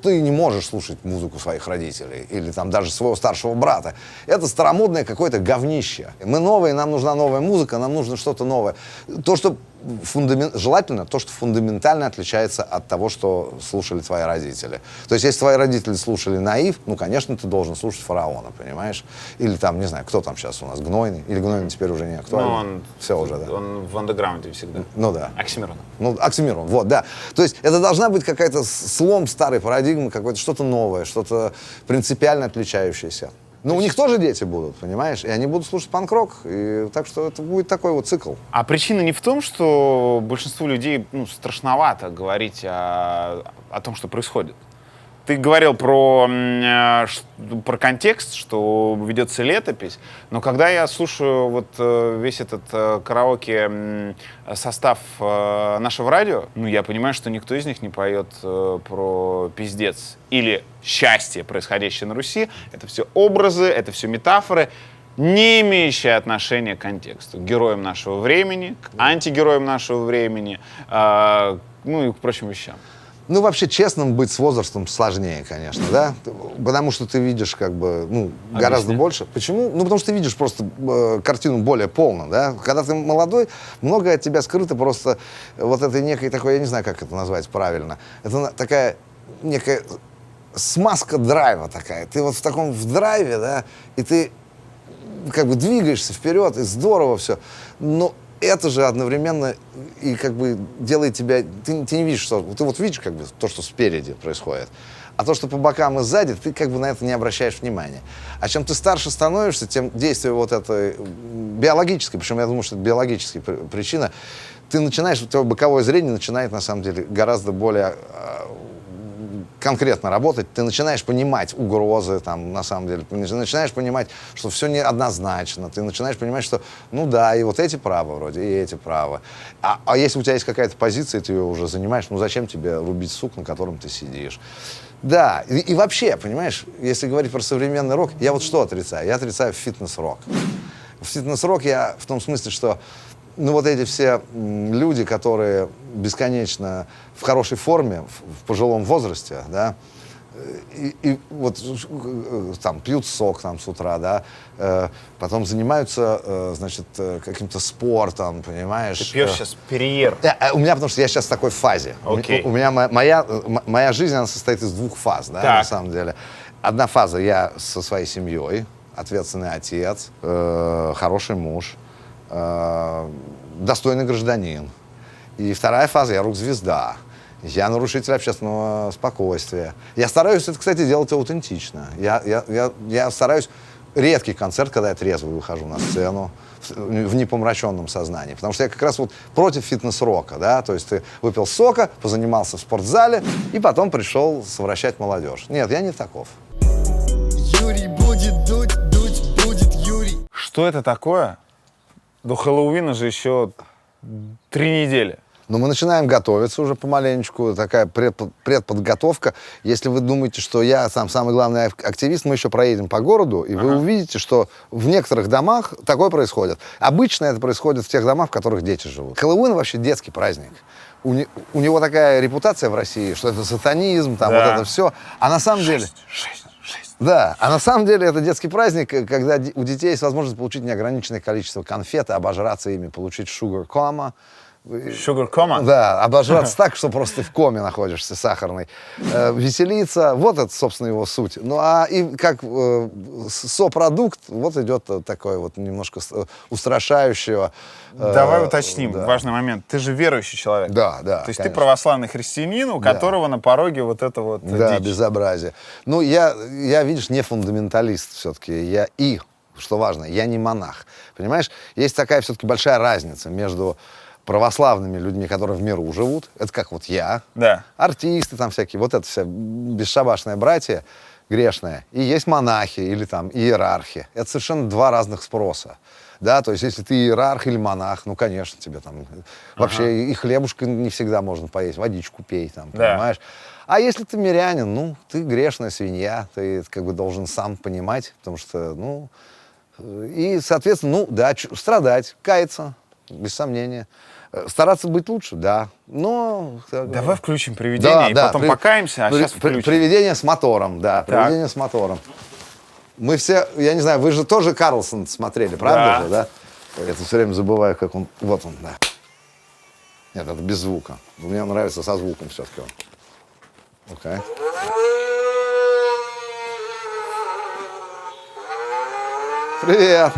ты не можешь слушать музыку своих родителей или там даже своего старшего брата. Это старомодное какое-то говнище. Мы новые, нам нужна новая музыка, нам нужно что-то новое. То, что желательно то, что фундаментально отличается от того, что слушали твои родители. То есть, если твои родители слушали Наив, конечно, ты должен слушать Фараона, понимаешь? Или там, не знаю, кто там сейчас у нас, Гнойный? Или Гнойный теперь уже не актуальный? Он все уже, да. Он в андеграунде всегда. Да. Оксимирон. Оксимирон, вот, да. То есть это должна быть какая-то слом старой парадигмы, какое-то что-то новое, что-то принципиально отличающееся. Но у них тоже дети будут, понимаешь? И они будут слушать панк-рок. И так что это будет такой вот цикл. А причина не в том, что большинству людей страшновато говорить о том, что происходит. Ты говорил про контекст, что ведется летопись, но когда я слушаю вот весь этот караоке состав нашего радио, я понимаю, что никто из них не поет про пиздец или счастье, происходящее на Руси. Это все образы, это все метафоры, не имеющие отношения к контексту, к героям нашего времени, к антигероям нашего времени, и к прочим вещам. Вообще, честным быть с возрастом сложнее, конечно, да? Потому что ты видишь, гораздо больше. Почему? Потому что ты видишь просто картину более полно, да? Когда ты молодой, многое от тебя скрыто просто вот этой некой такой, я не знаю, как это назвать правильно. Это такая некая смазка драйва такая. Ты вот в драйве, да, и ты двигаешься вперед, и здорово все. Но это же одновременно и делает тебя... Ты не видишь, что... Ты вот видишь то, что спереди происходит. А то, что по бокам и сзади, ты на это не обращаешь внимания. А чем ты старше становишься, тем действие вот это биологическое, причем я думаю, что это биологическая причина, ты начинаешь, у тебя боковое зрение начинает, на самом деле, гораздо более конкретно работать, ты начинаешь понимать угрозы, на самом деле, ты начинаешь понимать, что все неоднозначно, ты начинаешь понимать, что, и вот эти правы вроде, и эти правы. А если у тебя есть какая-то позиция, ты ее уже занимаешь, зачем тебе рубить сук, на котором ты сидишь? Да, и вообще, понимаешь, если говорить про современный рок, я вот что отрицаю? Я отрицаю фитнес-рок. Фитнес-рок я в том смысле, что вот эти все люди, которые бесконечно в хорошей форме, в пожилом возрасте, да, и вот там пьют сок с утра, да, потом занимаются, каким-то спортом, понимаешь. Ты пьешь сейчас перьер. У меня, потому что я сейчас в такой фазе. Okay. У меня моя жизнь, она состоит из двух фаз, да, на самом деле. Одна фаза — я со своей семьей, ответственный отец, хороший муж, достойный гражданин. И вторая фаза, я рок-звезда. Я нарушитель общественного спокойствия. Я стараюсь это, кстати, делать аутентично. Я стараюсь... Редкий концерт, когда я трезвый выхожу на сцену, в непомраченном сознании. Потому что я как раз вот против фитнес-рока, да, то есть ты выпил сока, позанимался в спортзале и потом пришел совращать молодежь. Нет, я не таков. Юрий будет дуть, дуть будет Юрий. Что это такое? До Хэллоуина же еще 3 недели. Но мы начинаем готовиться уже помаленечку, такая предподготовка. Если вы думаете, что я сам самый главный активист, мы еще проедем по городу, и вы увидите, что в некоторых домах такое происходит. Обычно это происходит в тех домах, в которых дети живут. Хэллоуин вообще детский праздник. У него такая репутация в России, что это сатанизм, там Да. вот это все. А на самом деле... 6. Да, а на самом деле это детский праздник, когда у детей есть возможность получить неограниченное количество конфет, обожраться ими, получить sugar coma. Sugar coma? Да, обожраться так, что просто ты в коме находишься, сахарной. Веселиться, вот это, собственно, его суть. Ну, а и как сопродукт, вот идет такой вот немножко устрашающего. Давай уточним, да. важный момент. Ты же верующий человек. Да, То есть ты конечно. православный христианин, у которого на пороге вот это вот Да, дичь. безобразие. Ну, я, видишь, не фундаменталист все-таки. Что важно, я не монах. Понимаешь, есть такая все-таки большая разница между православными людьми, которые в миру живут, это как вот я, Да. артисты там всякие, вот это вся бесшабашное братье грешное, и есть монахи или там иерархи. Это совершенно два разных спроса. Да, то есть если ты иерарх или монах, ну, конечно, тебе там вообще и хлебушка не всегда можно поесть, водичку пей там, Да. понимаешь? А если ты мирянин, ну, ты грешная свинья, ты как бы должен сам понимать, потому что, ну, и, соответственно, ну, да, страдать, каяться, без сомнения. Стараться быть лучше, да, но... Давай включим привидение и потом покаемся, а сейчас включим. Привидение с мотором, да, привидение с мотором. Мы все, я не знаю, вы же тоже Карлсон смотрели, правда же, да? Я тут все время забываю, как он... Вот он, да. Нет, это без звука. Мне нравится со звуком все-таки он. Окей. Привет.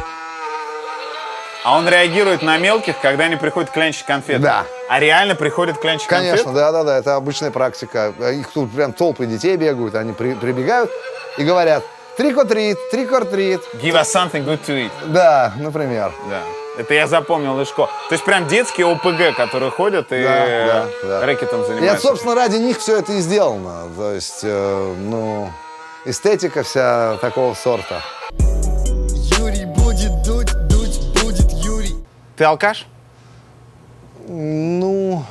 А он реагирует на мелких, когда они приходят клянчить конфеты? Да. А реально приходят клянчить конфеты? Конечно, да, это обычная практика. Их тут прям толпы детей бегают, они прибегают и говорят «Trick or treat, trick or treat». Give us something good to eat. Да, например. Да. Это я запомнил из школы. То есть прям детские ОПГ, которые ходят и Да. рэкетом И это, занимаются. собственно, ради них все это и сделано. То есть, ну, эстетика вся такого сорта. Юрий будет дуть, дуть будет Юрий. Ты алкаш? Ну,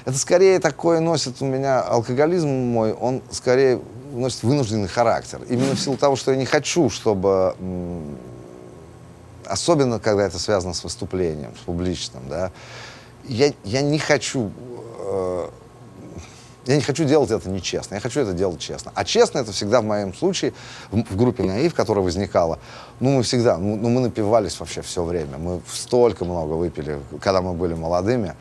это скорее такой носит у меня алкоголизм мой, он скорее носит вынужденный характер. Именно в силу того, что я не хочу, чтобы, особенно когда это связано с выступлением, с публичным, да, я не хочу, я не хочу делать это нечестно, я хочу это делать честно. А честно это всегда в моем случае, в группе «Наив», которая возникала, ну, мы всегда, мы напивались вообще все время, мы столько много выпили, когда мы были молодыми,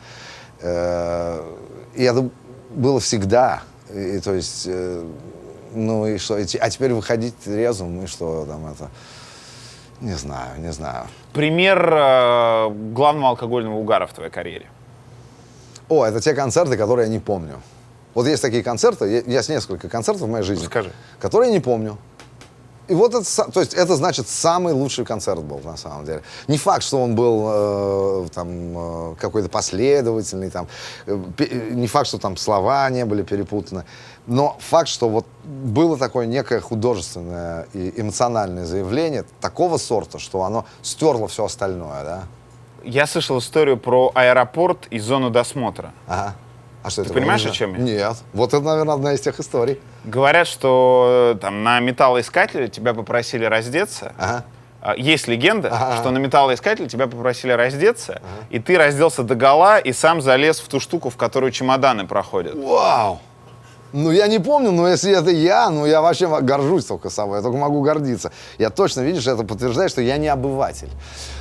и это было всегда, и, то есть, ну и что, а теперь выходить резвым, и что там это, не знаю. Пример главного алкогольного угара в твоей карьере. О, это те концерты, которые я не помню. Вот есть такие концерты, есть несколько концертов в моей жизни, Расскажи. которые я не помню. И вот это, то есть это значит самый лучший концерт был на самом деле. Не факт, что он был какой-то последовательный, там, не факт, что там слова не были перепутаны, но факт, что вот было такое некое художественное и эмоциональное заявление такого сорта, что оно стерло все остальное, да? Я слышал историю про аэропорт и зону досмотра. Ага. А что Ты это понимаешь, было? о чем я? Нет. Вот это, наверное, одна из тех историй. Говорят, что там на металлоискателе тебя попросили раздеться. Ага. Есть легенда, Ага. что на металлоискателе тебя попросили раздеться, и ты разделся догола и сам залез в ту штуку, в которую чемоданы проходят. Вау! Ну, я не помню, но если это я, ну, я вообще горжусь только собой, я только могу гордиться. Я точно, видишь, это подтверждает, что я не обыватель.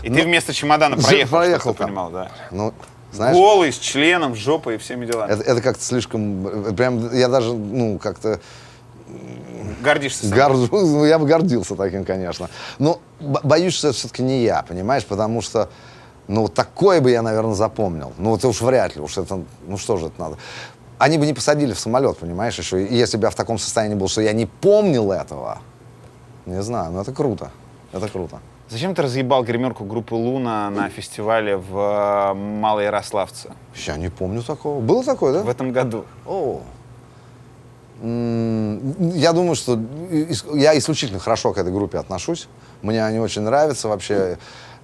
И ты вместо чемодана проехал, проехал чтобы ты там. понимал, да. Ну, знаешь, Голый, с членом, с жопой и всеми делами. это как-то слишком, прям, я даже, ну, как-то Гордишься собой. горжусь, ну, я бы гордился таким, конечно. Но боюсь, что это все-таки не я, понимаешь, потому что, Ну, такое бы я, наверное, запомнил. Ну, это уж вряд ли, уж это, ну, что же это надо. Они бы не посадили в самолет, понимаешь, еще. И если бы я в таком состоянии был, что я не помнил этого, не знаю, но это круто. Это круто. Зачем ты разъебал гримерку группы «Луна» на фестивале в Малоярославце Я не помню такого. Было такое, да? в этом году? О. Я думаю, что я исключительно хорошо к этой группе отношусь. Мне они очень нравятся вообще.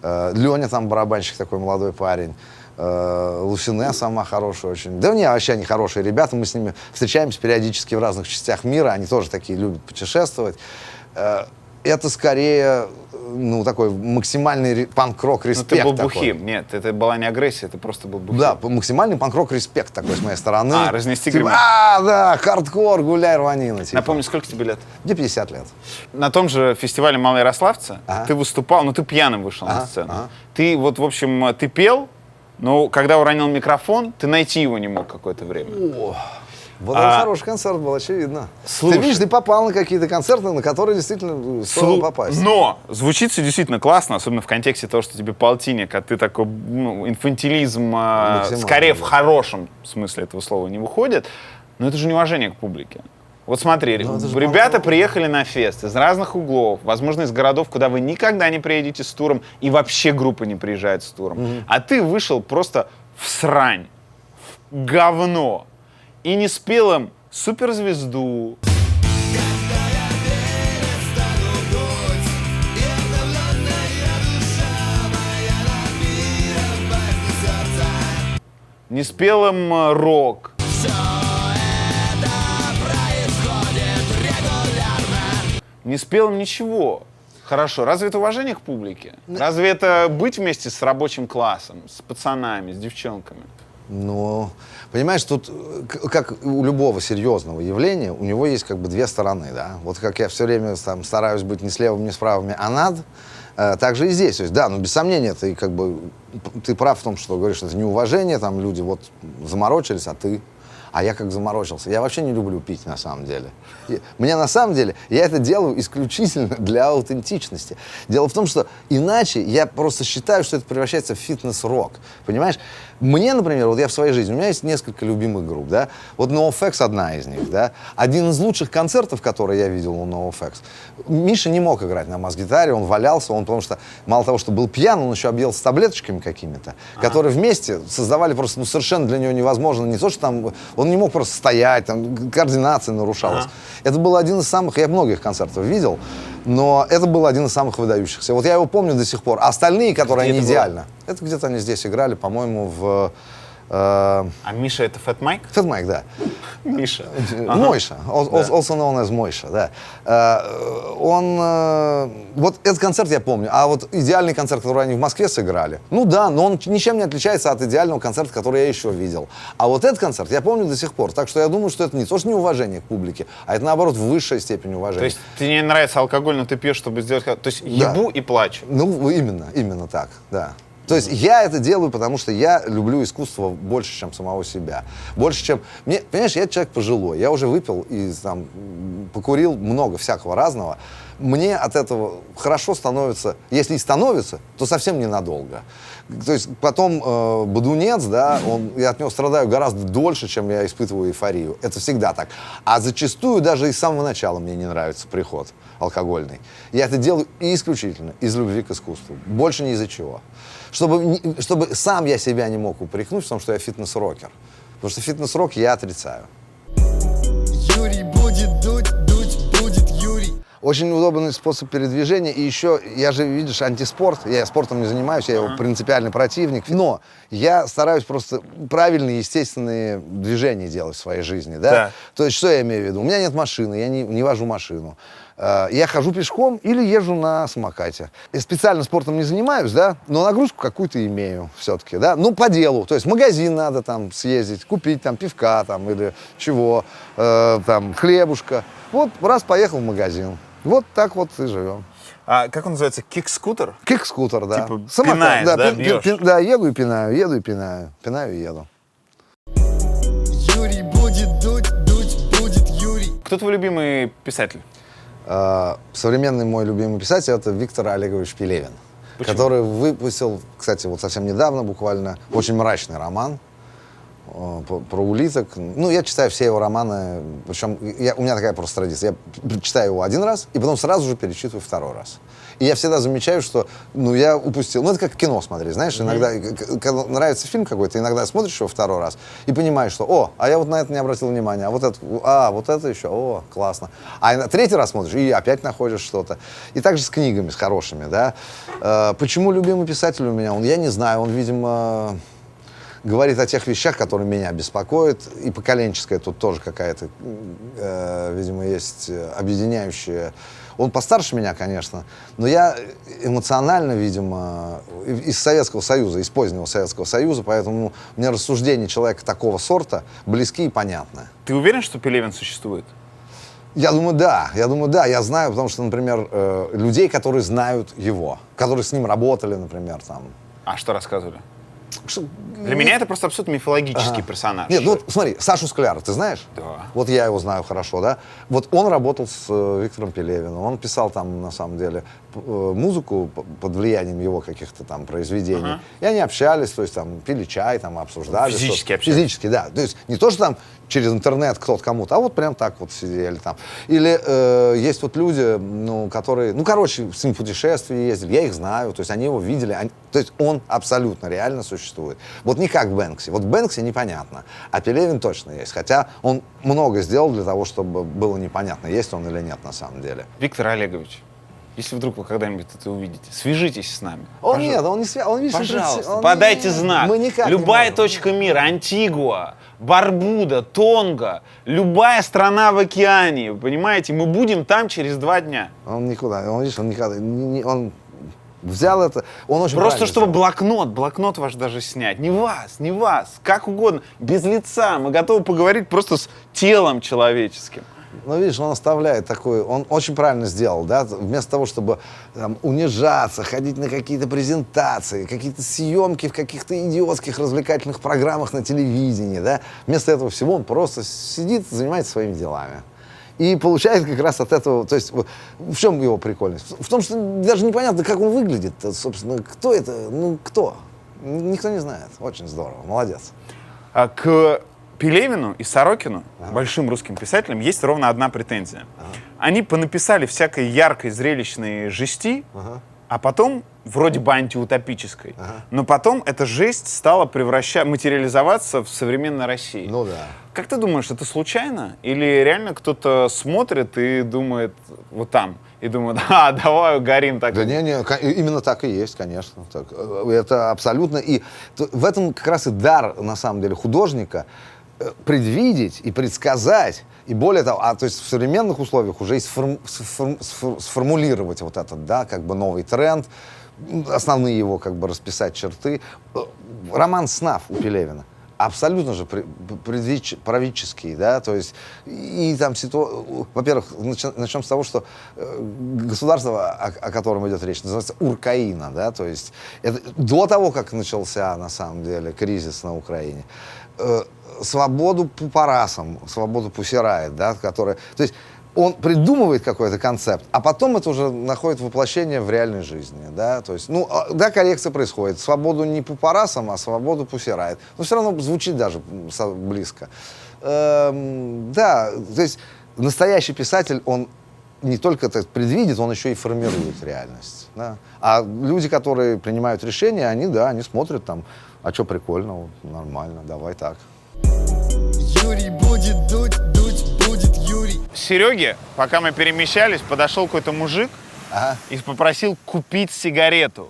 Леня там барабанщик такой молодой парень. Лусине сама хорошая очень. Да не, вообще они хорошие ребята. Мы с ними встречаемся периодически в разных частях мира. Они тоже такие любят путешествовать. Это скорее, ну, такой максимальный панк-рок респект. Ну, ты был такой. бухим. Нет, это была не агрессия, ты просто был бухим. Да, максимальный панк-рок респект такой с моей стороны. Разнести Типа, гримерку. да, хардкор, гуляй, рванина. Типа. Напомни, сколько тебе лет? Мне 50 лет. На том же фестивале Малоярославца ты выступал, ну ты пьяным вышел на сцену. Ты вот, в общем, ты пел, но когда уронил микрофон, ты найти его не мог какое-то время. Вот это хороший концерт был, очевидно. Слушай. Ты видишь, ты попал на какие-то концерты, на которые действительно стоило попасть. Но звучит все действительно классно, особенно в контексте того, что тебе полтинник, а ты такой, ну, инфантилизм скорее в хорошем смысле этого слова не выходит. Но это же неуважение к публике. Вот смотри, ребята приехали на фест из разных углов, возможно, из городов, куда вы никогда не приедете с туром, и вообще группа не приезжает с туром. А ты вышел просто в срань, в говно, и не спел им суперзвезду. Не спел им рок. Не спел им ничего. Хорошо, разве это уважение к публике? Разве это быть вместе с рабочим классом, с пацанами, с девчонками? Ну, понимаешь, тут, как у любого серьезного явления, у него есть как бы две стороны, да. Вот как я все время там стараюсь быть не с левыми, не с правыми, а над, так же и здесь. То есть, да, ну, без сомнения, ты как бы, ты прав в том, что говоришь, что это неуважение, там люди вот заморочились, а ты... А я как заморочился. Я вообще не люблю пить, на самом деле. Мне на самом деле, я это делаю исключительно для аутентичности. Дело в том, что иначе я просто считаю, что это превращается в фитнес-рок. Понимаешь? Мне, например, вот я в своей жизни, у меня есть несколько любимых групп, да. Вот NoFX одна из них, да. Один из лучших концертов, которые я видел у NoFX, Миша не мог играть на бас-гитаре, он валялся, он потому что мало того, что был пьян, он еще объелся таблеточками какими-то, которые вместе создавали просто, ну, совершенно для него невозможно. Не то, что там, он не мог просто стоять, там координация нарушалась. Это был один из самых, я многих концертов видел, но это был один из самых выдающихся. Вот я его помню до сих пор. А остальные, которые не идеально, это где-то они здесь играли, по-моему, в... А Миша — это Fat Mike? Fat Mike, да. Миша. Мойша, also known as Мойша, да. Вот этот концерт я помню, а вот идеальный концерт, который они в Москве сыграли, ну да, но он ничем не отличается от идеального концерта, который я еще видел. А вот этот концерт я помню до сих пор, так что я думаю, что это не то, что неуважение к публике, а это, наоборот, высшая степень уважения. То есть тебе не нравится алкоголь, но ты пьешь, чтобы сделать... То есть ебу и плачу. Ну, именно так, да. То есть я это делаю, потому что я люблю искусство больше, чем самого себя. Больше, чем... Мне, понимаешь, я человек пожилой, я уже выпил и там покурил много всякого разного. Мне от этого хорошо становится, если и становится, то совсем ненадолго. То есть потом бодунец, да, я от него страдаю гораздо дольше, чем я испытываю эйфорию. Это всегда так. А зачастую даже и с самого начала мне не нравится приход алкогольный. Я это делаю исключительно из любви к искусству. Больше ни из-за чего. Чтобы сам я себя не мог упрекнуть в том, что я фитнес-рокер. Потому что фитнес-рок я отрицаю. Юрий будет дуть будет Юрий. Очень удобный способ передвижения. И еще, я же, видишь, антиспорт. Я спортом не занимаюсь, я его принципиальный противник. Но я стараюсь просто правильные, естественные движения делать в своей жизни. Да? Да. То есть, что я имею в виду? У меня нет машины, я не вожу машину. Я хожу пешком или езжу на самокате. Я специально спортом не занимаюсь, да, но нагрузку какую-то имею все-таки, да. Ну, по делу. То есть в магазин надо там съездить, купить там пивка там или чего, там хлебушка. Вот раз поехал в магазин. Вот так вот и живем. А как он называется? Кик-скутер? Кик-скутер, да. Типа Самокат, пинаешь, да, бьешь? Да, еду и пинаю. Пинаю и еду. Юрий будет дуть будет Юрий. Кто твой любимый писатель? Современный мой любимый писатель — это Виктор Олегович Пелевин. который выпустил, кстати, вот совсем недавно буквально, очень мрачный роман про улиток. Ну, я читаю все его романы, причем у меня такая просто традиция. Я читаю его один раз, и потом сразу же перечитываю второй раз. И я всегда замечаю, что, я упустил. Ну, это как кино смотреть, знаешь, иногда, когда нравится фильм какой-то, иногда смотришь его второй раз и понимаешь, что, а я вот на это не обратил внимания, вот это еще, классно. А на третий раз смотришь и опять находишь что-то. И так же с книгами, с хорошими, да. Почему любимый писатель у меня? Я не знаю, он, видимо, говорит о тех вещах, которые меня беспокоят. И поколенческая тут тоже какая-то, видимо, есть объединяющая. Он постарше меня, конечно, но я эмоционально, видимо, из Советского Союза, из позднего Советского Союза, поэтому мне рассуждения человека такого сорта близки и понятны. Ты уверен, что Пелевин существует? Я думаю, да. Я знаю, потому что, например, людей, которые знают его, которые с ним работали, например, там. А что рассказывали? Что, Для меня это просто абсолютно мифологический персонаж. Нет, вот смотри, Сашу Скляра, ты знаешь? Да. Вот я его знаю хорошо, да? Вот он работал с Виктором Пелевиным, он писал там, на самом деле, музыку под влиянием его каких-то там произведений. И они общались, то есть там пили чай, там обсуждали. Физически общались? Физически, да. То есть не то, что там через интернет кто-то кому-то, а вот прям так вот сидели там. Или есть вот люди, которые, с ним в путешествия ездили, я их знаю, то есть они его видели, то есть он абсолютно реально существует. Вот не как Бэнкси. Вот Бэнкси непонятно, а Пелевин точно есть. Хотя он много сделал для того, чтобы было непонятно, есть он или нет на самом деле. Виктор Олегович, если вдруг вы когда-нибудь это увидите, свяжитесь с нами. Он нет, он не связан. Он, видишь, Пожалуйста, он подайте знак. Мы никак Любая не можем. точка мира, Антигуа, Барбуда, Тонга, любая страна в океане, вы понимаете, мы будем там через 2 дня. Он никуда, он, видишь, он никогда, он взял это, он очень Просто правильно чтобы сделал. блокнот ваш даже снять. Не вас, как угодно, без лица. Мы готовы поговорить просто с телом человеческим. Ну, видишь, он оставляет такой, он очень правильно сделал, да, вместо того, чтобы там, унижаться, ходить на какие-то презентации, какие-то съемки в каких-то идиотских развлекательных программах на телевидении, да, вместо этого всего он просто сидит, занимается своими делами. И получает как раз от этого, то есть в чем его прикольность? В том, что даже непонятно, как он выглядит, собственно, кто это, кто? Никто не знает. Очень здорово, молодец. А к Пелевину и Сорокину, большим русским писателям, есть ровно одна претензия. Они понаписали всякой яркой, зрелищной жести, а потом, вроде бы антиутопической, но потом эта жесть стала материализоваться в современной России. Ну да. Как ты думаешь, это случайно? Или реально кто-то смотрит и думает вот там, и думает, давай угорим так? Да не, именно так и есть, конечно. Так. Это абсолютно. И в этом как раз и дар, на самом деле, художника предвидеть и предсказать, и более того, то есть в современных условиях уже и сформулировать вот этот, да, как бы новый тренд, основные его как бы расписать черты. Роман «Снав» у Пелевина абсолютно же правительский, да, то есть, и там во-первых, начнем с того, что государство, о котором идет речь, называется Украина, да, то есть, это до того, как начался, на самом деле, кризис на Украине, свободу пупарасам, свободу пусирает, да, которая, то есть, он придумывает какой-то концепт, а потом это уже находит воплощение в реальной жизни, да, то есть, да, коррекция происходит, свободу не пупарасам, а свободу пусирает, но все равно звучит даже близко. Да, то есть, настоящий писатель, он не только это предвидит, он еще и формирует реальность, да, а люди, которые принимают решения, они смотрят там, а что прикольно, нормально, давай так. Юрий будет дуть будет Юрий. Сереге, пока мы перемещались, подошел какой-то мужик и попросил купить сигарету.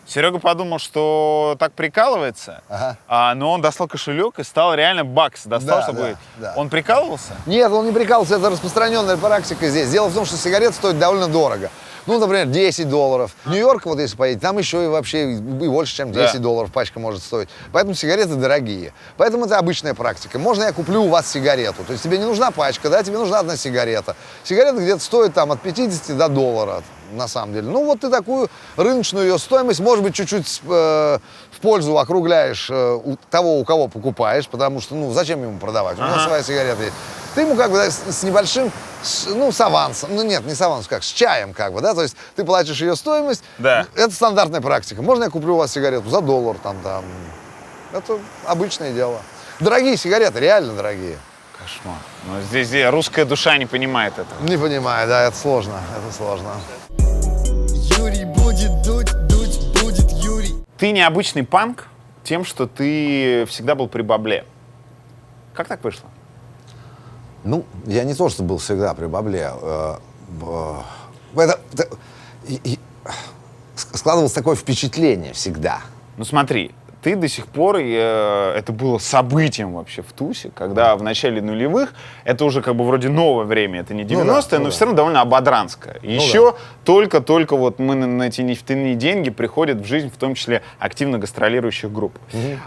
Серега подумал, что так прикалывается, но он достал кошелек и стал реально бакс. Достал, чтобы... Да. Он прикалывался? Нет, он не прикалывался, это распространенная практика здесь. Дело в том, что сигарета стоит довольно дорого. Например, $10. В Нью-Йорк, вот если поедете, там еще и вообще и больше, чем $10 пачка может стоить. Поэтому сигареты дорогие. Поэтому это обычная практика. Можно я куплю у вас сигарету? То есть тебе не нужна пачка, да, тебе нужна одна сигарета. Сигарета где-то стоит там от 50 до $1, на самом деле. Вот ты такую рыночную ее стоимость, может быть, чуть-чуть в пользу округляешь того, у кого покупаешь, потому что, зачем ему продавать? У него своя сигарета есть. Ты ему как бы с небольшим с авансом. Ну нет, не с авансом, как, с чаем как бы, да, то есть ты платишь ее стоимость. Да. Это стандартная практика. Можно я куплю у вас сигарету за $1 там. Это обычное дело. Дорогие сигареты, реально дорогие. Кошмар. Но здесь русская душа не понимает этого. Не понимаю, да, это сложно, Юрий будет дуть будет Юрий. Ты необычный панк тем, что ты всегда был при бабле. Как так вышло? Ну, я не то, что был всегда при бабле. Складывалось такое впечатление всегда. Ну смотри, ты до сих пор, это было событием вообще в ТУСе, когда в начале нулевых, это уже как бы вроде новое время, это не 90-е, но все равно довольно ободранское. Еще только-только вот мы на эти нефтяные деньги приходят в жизнь, в том числе активно гастролирующих групп.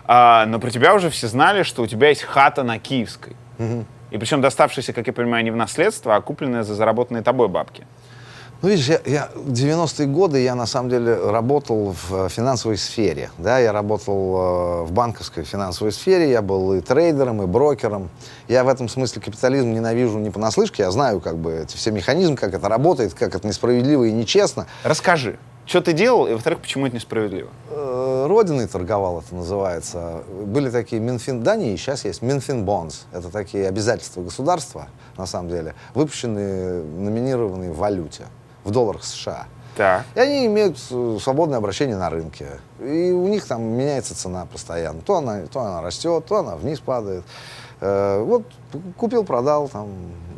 Но про тебя уже все знали, что у тебя есть хата на Киевской. И причем доставшаяся, как я понимаю, не в наследство, а купленная за заработанные тобой бабки. Ну, видишь, я в 90-е годы я на самом деле работал в финансовой сфере. Да, я работал в банковской финансовой сфере, я был и трейдером, и брокером. Я в этом смысле капитализм ненавижу не понаслышке, я знаю как бы эти все механизмы, как это работает, как это несправедливо и нечестно. Расскажи, что ты делал, и, во-вторых, почему это несправедливо? Родиной торговал, это называется. Были такие Минфин, да, не, сейчас есть Минфин Bonds. Это такие обязательства государства, на самом деле, выпущенные, номинированные в валюте, в долларах США. Так. И они имеют свободное обращение на рынке. И у них там меняется цена постоянно. То она растет, то она вниз падает. Вот купил, продал там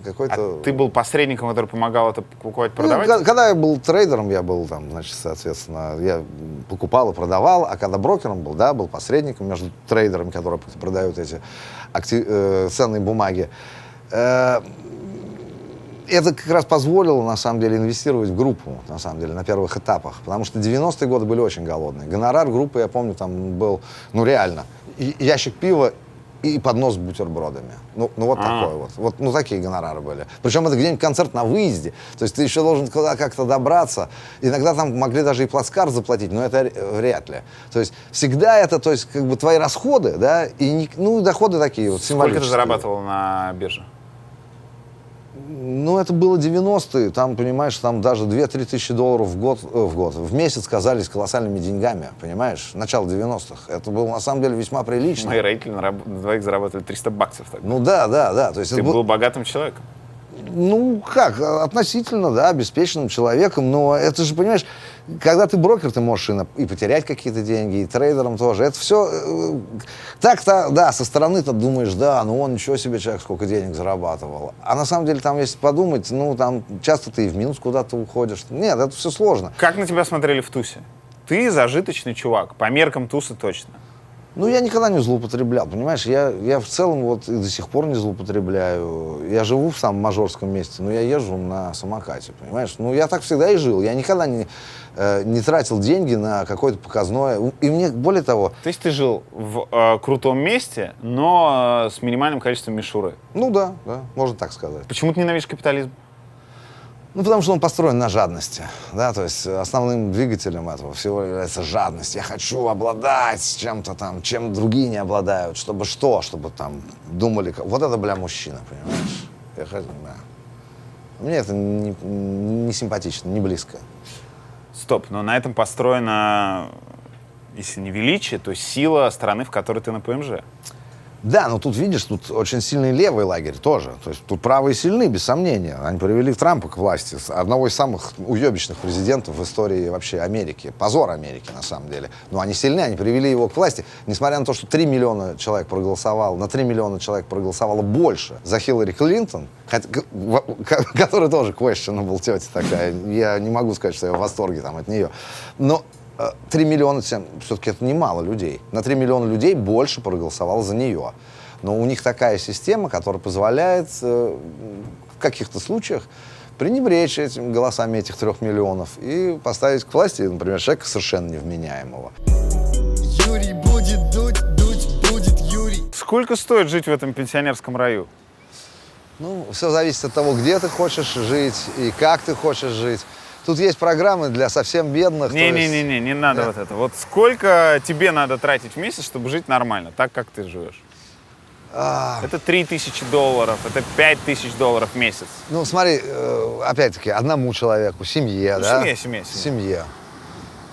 какой-то... А ты был посредником, который помогал это покупать, Ну, продавать? когда я был трейдером, я был там, значит, соответственно, я покупал и продавал, а когда брокером был, да, был посредником между трейдерами, которые продают эти ценные бумаги. Это как раз позволило, на самом деле, инвестировать в группу, на самом деле, на первых этапах. Потому что 90-е годы были очень голодные. Гонорар группы, я помню, там был, ну, реально, ящик пива и поднос с бутербродами. Ну вот такой вот. Ну, такие гонорары были. Причем это где-нибудь концерт на выезде. То есть ты еще должен куда как-то добраться. Иногда там могли даже и плацкарт заплатить, но это вряд ли. То есть всегда это, то есть, как бы твои расходы, да, и доходы такие вот символические. Сколько ты зарабатывал на бирже? Ну, это было 90-е, там, понимаешь, там даже 2-3 тысячи долларов в месяц казались колоссальными деньгами, понимаешь, начало 90-х. Это было, на самом деле, весьма прилично. Мои родители на двоих зарабатывали $300 тогда. Ну, да. То есть Ты был богатым человеком. Ну, как, относительно, да, обеспеченным человеком, но это же, понимаешь, когда ты брокер, ты можешь и потерять какие-то деньги, и трейдером тоже. Это все так-то, да, со стороны-то думаешь, да, ну он ничего себе человек, сколько денег зарабатывал. А на самом деле там, если подумать, ну, там часто ты и в минус куда-то уходишь. Нет, это все сложно. Как на тебя смотрели в ТУСе? Ты зажиточный чувак, по меркам ТУСа точно. Ну, я никогда не злоупотреблял, понимаешь? Я в целом вот и до сих пор не злоупотребляю. Я живу в самом мажорском месте, но я езжу на самокате, понимаешь? Ну, я так всегда и жил. Я никогда не тратил деньги на какое-то показное. И мне, более того... То есть ты жил в крутом месте, но с минимальным количеством мишуры. Ну да, можно так сказать. Почему ты ненавидишь капитализм? Ну, потому что он построен на жадности, да, то есть основным двигателем этого всего является жадность. Я хочу обладать чем-то там, чем другие не обладают, чтобы там думали, вот это, бля, мужчина, понимаешь? Я хочу, да. Мне это не симпатично, не близко. Стоп, но на этом построено, если не величие, то сила страны, в которой ты на ПМЖ. Да, но тут, видишь, тут очень сильный левый лагерь тоже. То есть тут правые сильны, без сомнения. Они привели Трампа к власти, одного из самых уебищных президентов в истории вообще Америки. Позор Америки, на самом деле. Но они сильны, они привели его к власти. Несмотря на то, что 3 миллиона человек проголосовало, на 3 миллиона человек проголосовало больше за Хиллари Клинтон, которая тоже questionable тетя такая. Я не могу сказать, что я в восторге там от нее. Но 3 миллиона, все-таки это немало людей. На 3 миллиона людей больше проголосовало за нее. Но у них такая система, которая позволяет в каких-то случаях пренебречь этими голосами этих 3 миллионов и поставить к власти, например, человека совершенно невменяемого. Юрий будет дуть будет Юрий. Сколько стоит жить в этом пенсионерском раю? Ну, все зависит от того, где ты хочешь жить и как ты хочешь жить. Тут есть программы для совсем бедных. Не надо вот это. Вот сколько тебе надо тратить в месяц, чтобы жить нормально, так, как ты живешь? Это $3000, это $5000 в месяц. Ну, смотри, опять-таки, одному человеку, семье, Ну, да? семье. Семье.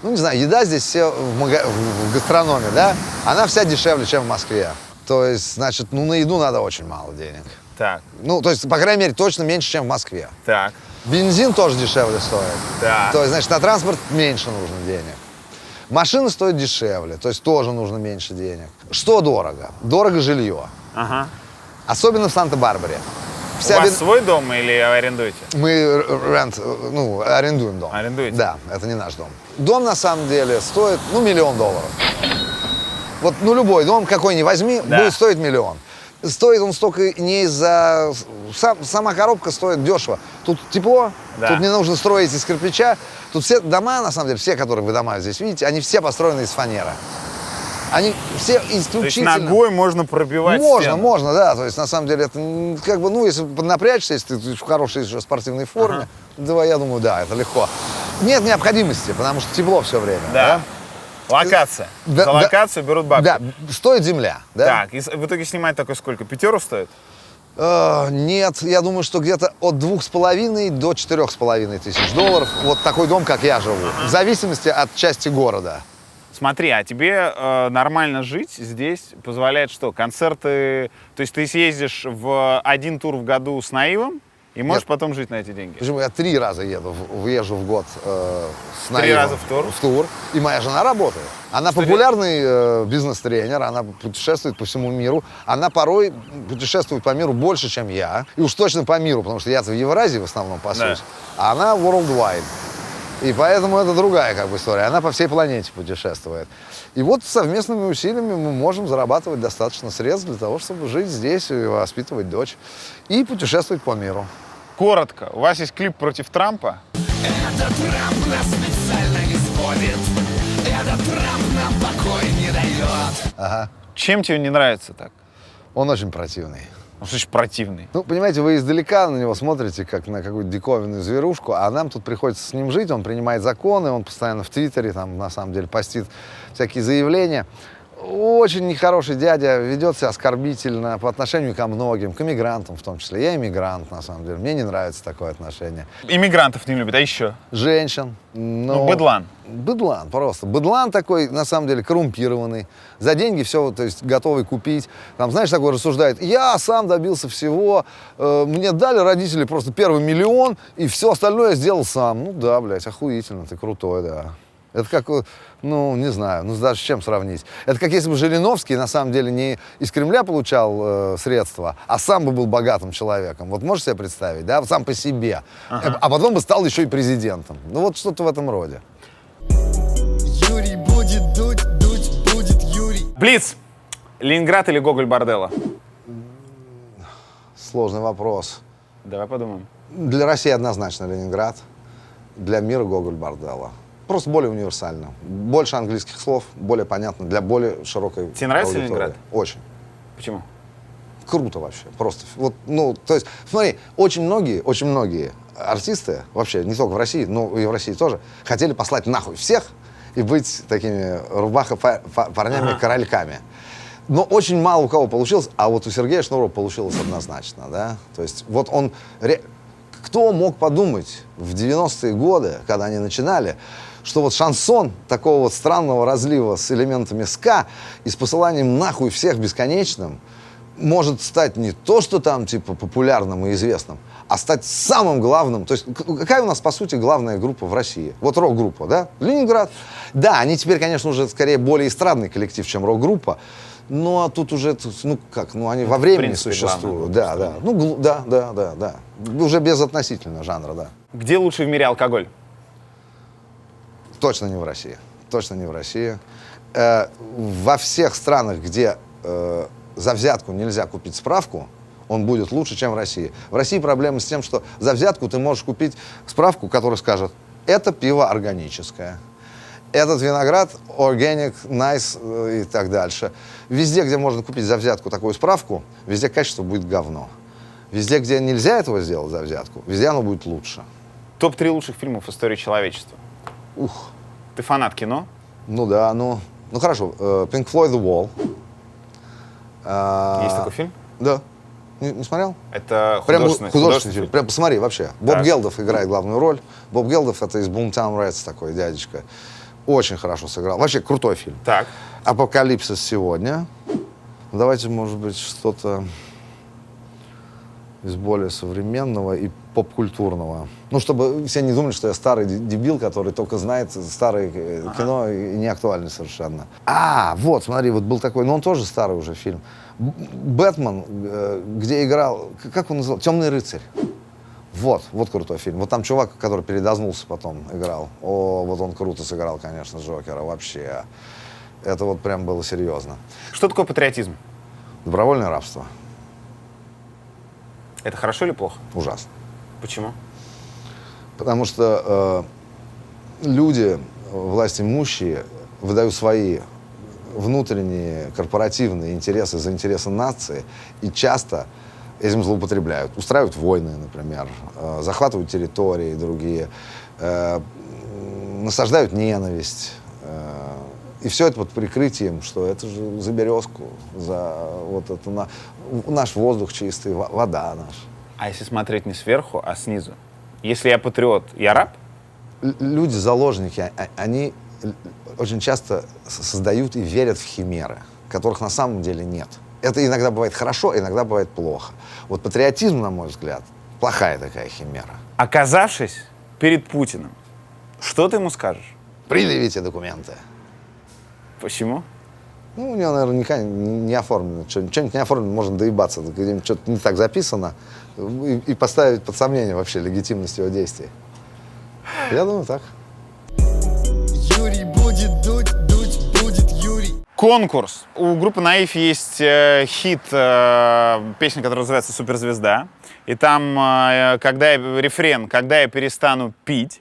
Ну, не знаю, еда здесь все в гастрономе, да? Она вся дешевле, чем в Москве. То есть, значит, ну, на еду надо очень мало денег. Так, Ну, то есть, по крайней мере, точно меньше, чем в Москве. так, Бензин тоже дешевле стоит. так. То есть, значит, на транспорт меньше нужно денег. Машины стоят дешевле, то есть тоже нужно меньше денег. Что дорого? Дорого жилье. Ага. Особенно в Санта-Барбаре. У вас свой дом или арендуете? Мы арендуем дом. Арендуете? Да, это не наш дом. Дом, на самом деле, стоит, $1 миллион. Вот, ну, любой дом, какой ни возьми, Да. будет стоить $1 миллион. Стоит он столько не из-за... Сама коробка стоит дешево. Тут тепло, Да. тут не нужно строить из кирпича. Тут все дома, на самом деле, все, которые вы дома здесь видите, они все построены из фанеры. Они все То есть исключительно... ногой можно пробивать стену. Можно, да. То есть, на самом деле, это как бы, ну, если поднапрячься, если ты в хорошей еще спортивной форме, давай, я думаю, да, это легко. Нет необходимости, потому что тепло все время. Да. Локация. Да, За да. локацию берут бабки. Да, стоит земля, да? Так, и в итоге снимать такой сколько? 5 стоит? Нет, я думаю, что где-то от 2,5 до 4,5 тысяч долларов. Вот такой дом, как я живу. В зависимости от части города. Смотри, а тебе нормально жить здесь позволяет что? Концерты, то есть ты съездишь в один тур в году с Наивом и можешь Нет. потом жить на эти деньги? Почему я 3 раза езжу в год с 3 Наивом раза в тур? И моя жена работает. Она популярный бизнес-тренер, она путешествует по всему миру. Она порой путешествует по миру больше, чем я. И уж точно по миру, потому что я-то в Евразии в основном пасусь. А она worldwide. И поэтому это другая как бы история. Она по всей планете путешествует. И вот совместными усилиями мы можем зарабатывать достаточно средств для того, чтобы жить здесь и воспитывать дочь. И путешествовать по миру. Коротко, у вас есть клип против Трампа. Этот Трамп нас специально не сводит. Этот Трамп нам покоя не дает. Ага. Чем тебе не нравится так? Он очень противный. Ну, что ж противный? Ну, понимаете, вы издалека на него смотрите, как на какую-то диковинную зверушку, а нам тут приходится с ним жить, он принимает законы, он постоянно в Твиттере, там, на самом деле, постит всякие заявления. Очень нехороший дядя, ведет себя оскорбительно по отношению ко многим, к иммигрантам в том числе. Я иммигрант, на самом деле, мне не нравится такое отношение. Иммигрантов не любит, а еще? Женщин. Ну, быдлан. Быдлан, просто. Быдлан такой, на самом деле, коррумпированный. За деньги все, то есть, готовый купить. Там, знаешь, такой рассуждает, я сам добился всего, мне дали родители просто первый $1 миллион, и все остальное я сделал сам. Ну да, блядь, охуительно, ты крутой, да. Это как, ну, не знаю, ну, даже с чем сравнить. Это как если бы Жириновский, на самом деле, не из Кремля получал средства, а сам бы был богатым человеком. Вот можешь себе представить, да, сам по себе. А потом бы стал еще и президентом. Ну, вот что-то в этом роде. Юрий будет дуть, дуть будет Юрий. Блиц! Ленинград или Гоголь Борделло? Сложный вопрос. Давай подумаем. Для России однозначно Ленинград, для мира Гоголь Борделло. Просто более универсально. Больше английских слов, более понятно, для более широкой Тебе нравится аудитории. Ленинград? Очень. Почему? Круто вообще. Просто. Вот, ну, то есть, смотри, очень многие артисты, вообще, не только в России, но и в России тоже, хотели послать нахуй всех и быть такими рубаха-парнями-корольками. Но очень мало у кого получилось, а вот у Сергея Шнурова получилось однозначно, да. То есть, вот он... Кто мог подумать в 90-е годы, когда они начинали, что вот шансон такого вот странного разлива с элементами ска и с посыланием нахуй всех бесконечным может стать не то, что там типа популярным и известным, а стать самым главным. То есть какая у нас, по сути, главная группа в России? Вот рок-группа, да? Ленинград. Да, они теперь, конечно, уже скорее более эстрадный коллектив, чем рок-группа. Ну, а тут уже, ну как, ну они во времени принципе, существуют. главная Да, да. Ну, да. Уже безотносительно жанра, да. Где лучше в мире алкоголь? Точно не в России. Точно не в России. Во всех странах, где за взятку нельзя купить справку, он будет лучше, чем в России. В России проблема с тем, что за взятку ты можешь купить справку, которая скажет, это пиво органическое. Этот виноград organic, nice и так дальше. Везде, где можно купить за взятку такую справку, везде качество будет говно. Везде, где нельзя этого сделать за взятку, везде оно будет лучше. Топ-3 лучших фильмов в истории человечества. Ух, Ты фанат кино? ну да, ну хорошо. Pink Floyd The Wall. Есть такой фильм? Да. Не смотрел? Это Прям художественный фильм. Прям посмотри вообще. Боб Так. Гелдов играет главную роль. Боб Гелдов — это из Boomtown Rats такой дядечка. Очень хорошо сыграл. Вообще крутой фильм. Так. «Апокалипсис сегодня». Давайте, может быть, что-то из более современного и поп-культурного. Ну, чтобы все не думали, что я старый дебил, который только знает старое кино и не актуальный совершенно. Вот, смотри, вот был такой, но он тоже старый уже фильм. «Бэтмен», где играл, как он называл? «Темный рыцарь». Вот крутой фильм. Вот там чувак, который передознулся потом, играл. Вот он круто сыграл, конечно, Джокера, вообще. Это вот прям было серьезно. Что такое патриотизм? Добровольное рабство. Это хорошо или плохо? Ужасно. Почему? Потому что люди, власть имущие, выдают свои внутренние корпоративные интересы за интересы нации и часто этим злоупотребляют. Устраивают войны, например, захватывают территории другие, насаждают ненависть. И все это под прикрытием, что это же за березку, за вот это наш воздух чистый, вода наша. А если смотреть не сверху, а снизу? Если я патриот, я раб? Люди, заложники, они очень часто создают и верят в химеры, которых на самом деле нет. Это иногда бывает хорошо, иногда бывает плохо. Вот патриотизм, на мой взгляд, плохая такая химера. Оказавшись перед Путиным, что ты ему скажешь? Предъявите документы. Почему? Ну, у него наверняка не оформлено. Что-нибудь не оформлено, можно доебаться. Где-нибудь что-то не так записано и поставить под сомнение вообще легитимность его действий. Я думаю, так. Юрий будет дуть будет Юрий. Конкурс. У группы Наив есть хит, песня, которая называется «Суперзвезда». И там рефрен «Когда я перестану пить».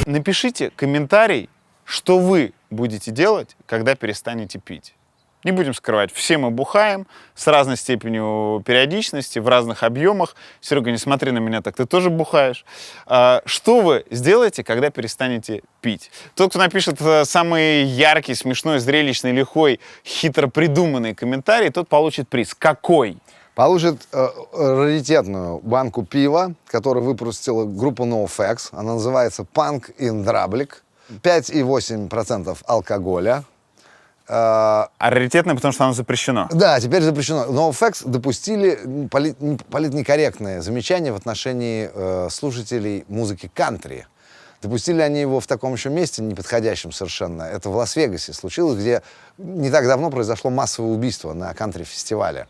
Напишите комментарий, что вы будете делать, когда перестанете пить. Не будем скрывать, все мы бухаем с разной степенью периодичности, в разных объемах. Серега, не смотри на меня так, ты тоже бухаешь. Что вы сделаете, когда перестанете пить? Тот, кто напишет самый яркий, смешной, зрелищный, лихой, хитро придуманный комментарий, тот получит приз. Какой? Получит раритетную банку пива, которую выпустила группа NoFX. Она называется Punk in Drablic. 5,8% алкоголя. А раритетное, потому что оно запрещено. Да, теперь запрещено. NoFX допустили политнекорректное замечание в отношении слушателей музыки кантри. Допустили они его в таком еще месте, неподходящем совершенно. Это в Лас-Вегасе случилось, где не так давно произошло массовое убийство на кантри-фестивале.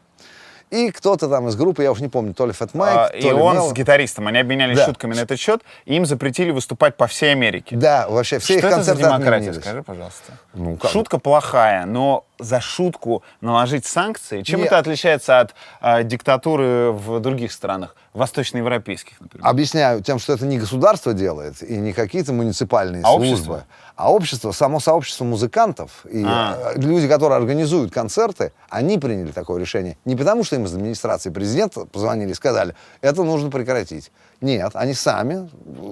И кто-то там из группы, я уж не помню, то ли Фэт Майк, то И ли он Мело. с гитаристом, они обменялись Да. шутками на этот счет, и им запретили выступать по всей Америке. Да, вообще все Что их это за концерты демократия, отменились. скажи, пожалуйста? Ну, как? Шутка плохая, но за шутку наложить санкции, чем Нет. это отличается от диктатуры в других странах, восточноевропейских, например? Объясняю тем, что это не государство делает и не какие-то муниципальные А службы, общество? а общество, само сообщество музыкантов и люди, которые организуют концерты, они приняли такое решение. Не потому, что им из администрации президента позвонили и сказали, это нужно прекратить. Нет, они сами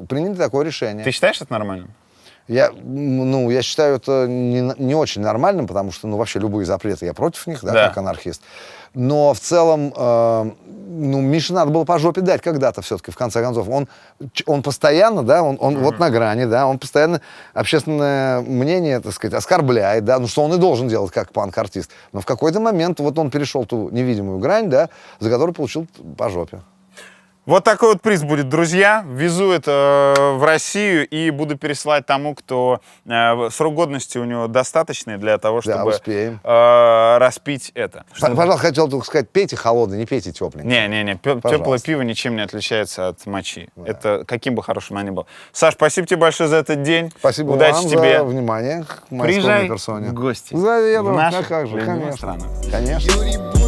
приняли такое решение. Ты считаешь это нормальным? Я считаю это не очень нормальным, потому что, вообще любые запреты, я против них, да, Да. как анархист. Но в целом, Мише надо было по жопе дать когда-то все-таки, в конце концов. Он постоянно, да, он вот на грани, да, он постоянно общественное мнение, так сказать, оскорбляет, да, что он и должен делать как панк-артист. Но в какой-то момент вот он перешел ту невидимую грань, да, за которую получил по жопе. Вот такой вот приз будет, друзья. Везу это в Россию и буду пересылать тому, кто срок годности у него достаточный для того, Да, чтобы успеем. распить это. Пожалуйста, хотел только сказать, пейте холодный, не пейте тепленький. Не-не-не, теплое Пожалуйста. пиво ничем не отличается от мочи. Это каким бы хорошим оно ни было. Саш, спасибо тебе большое за этот день. Спасибо Удачи вам тебе. за внимание к моей Приезжай скромной персоне. в гости Заеду, в нашу как же, любимую конечно. страну. Конечно. Юрий будет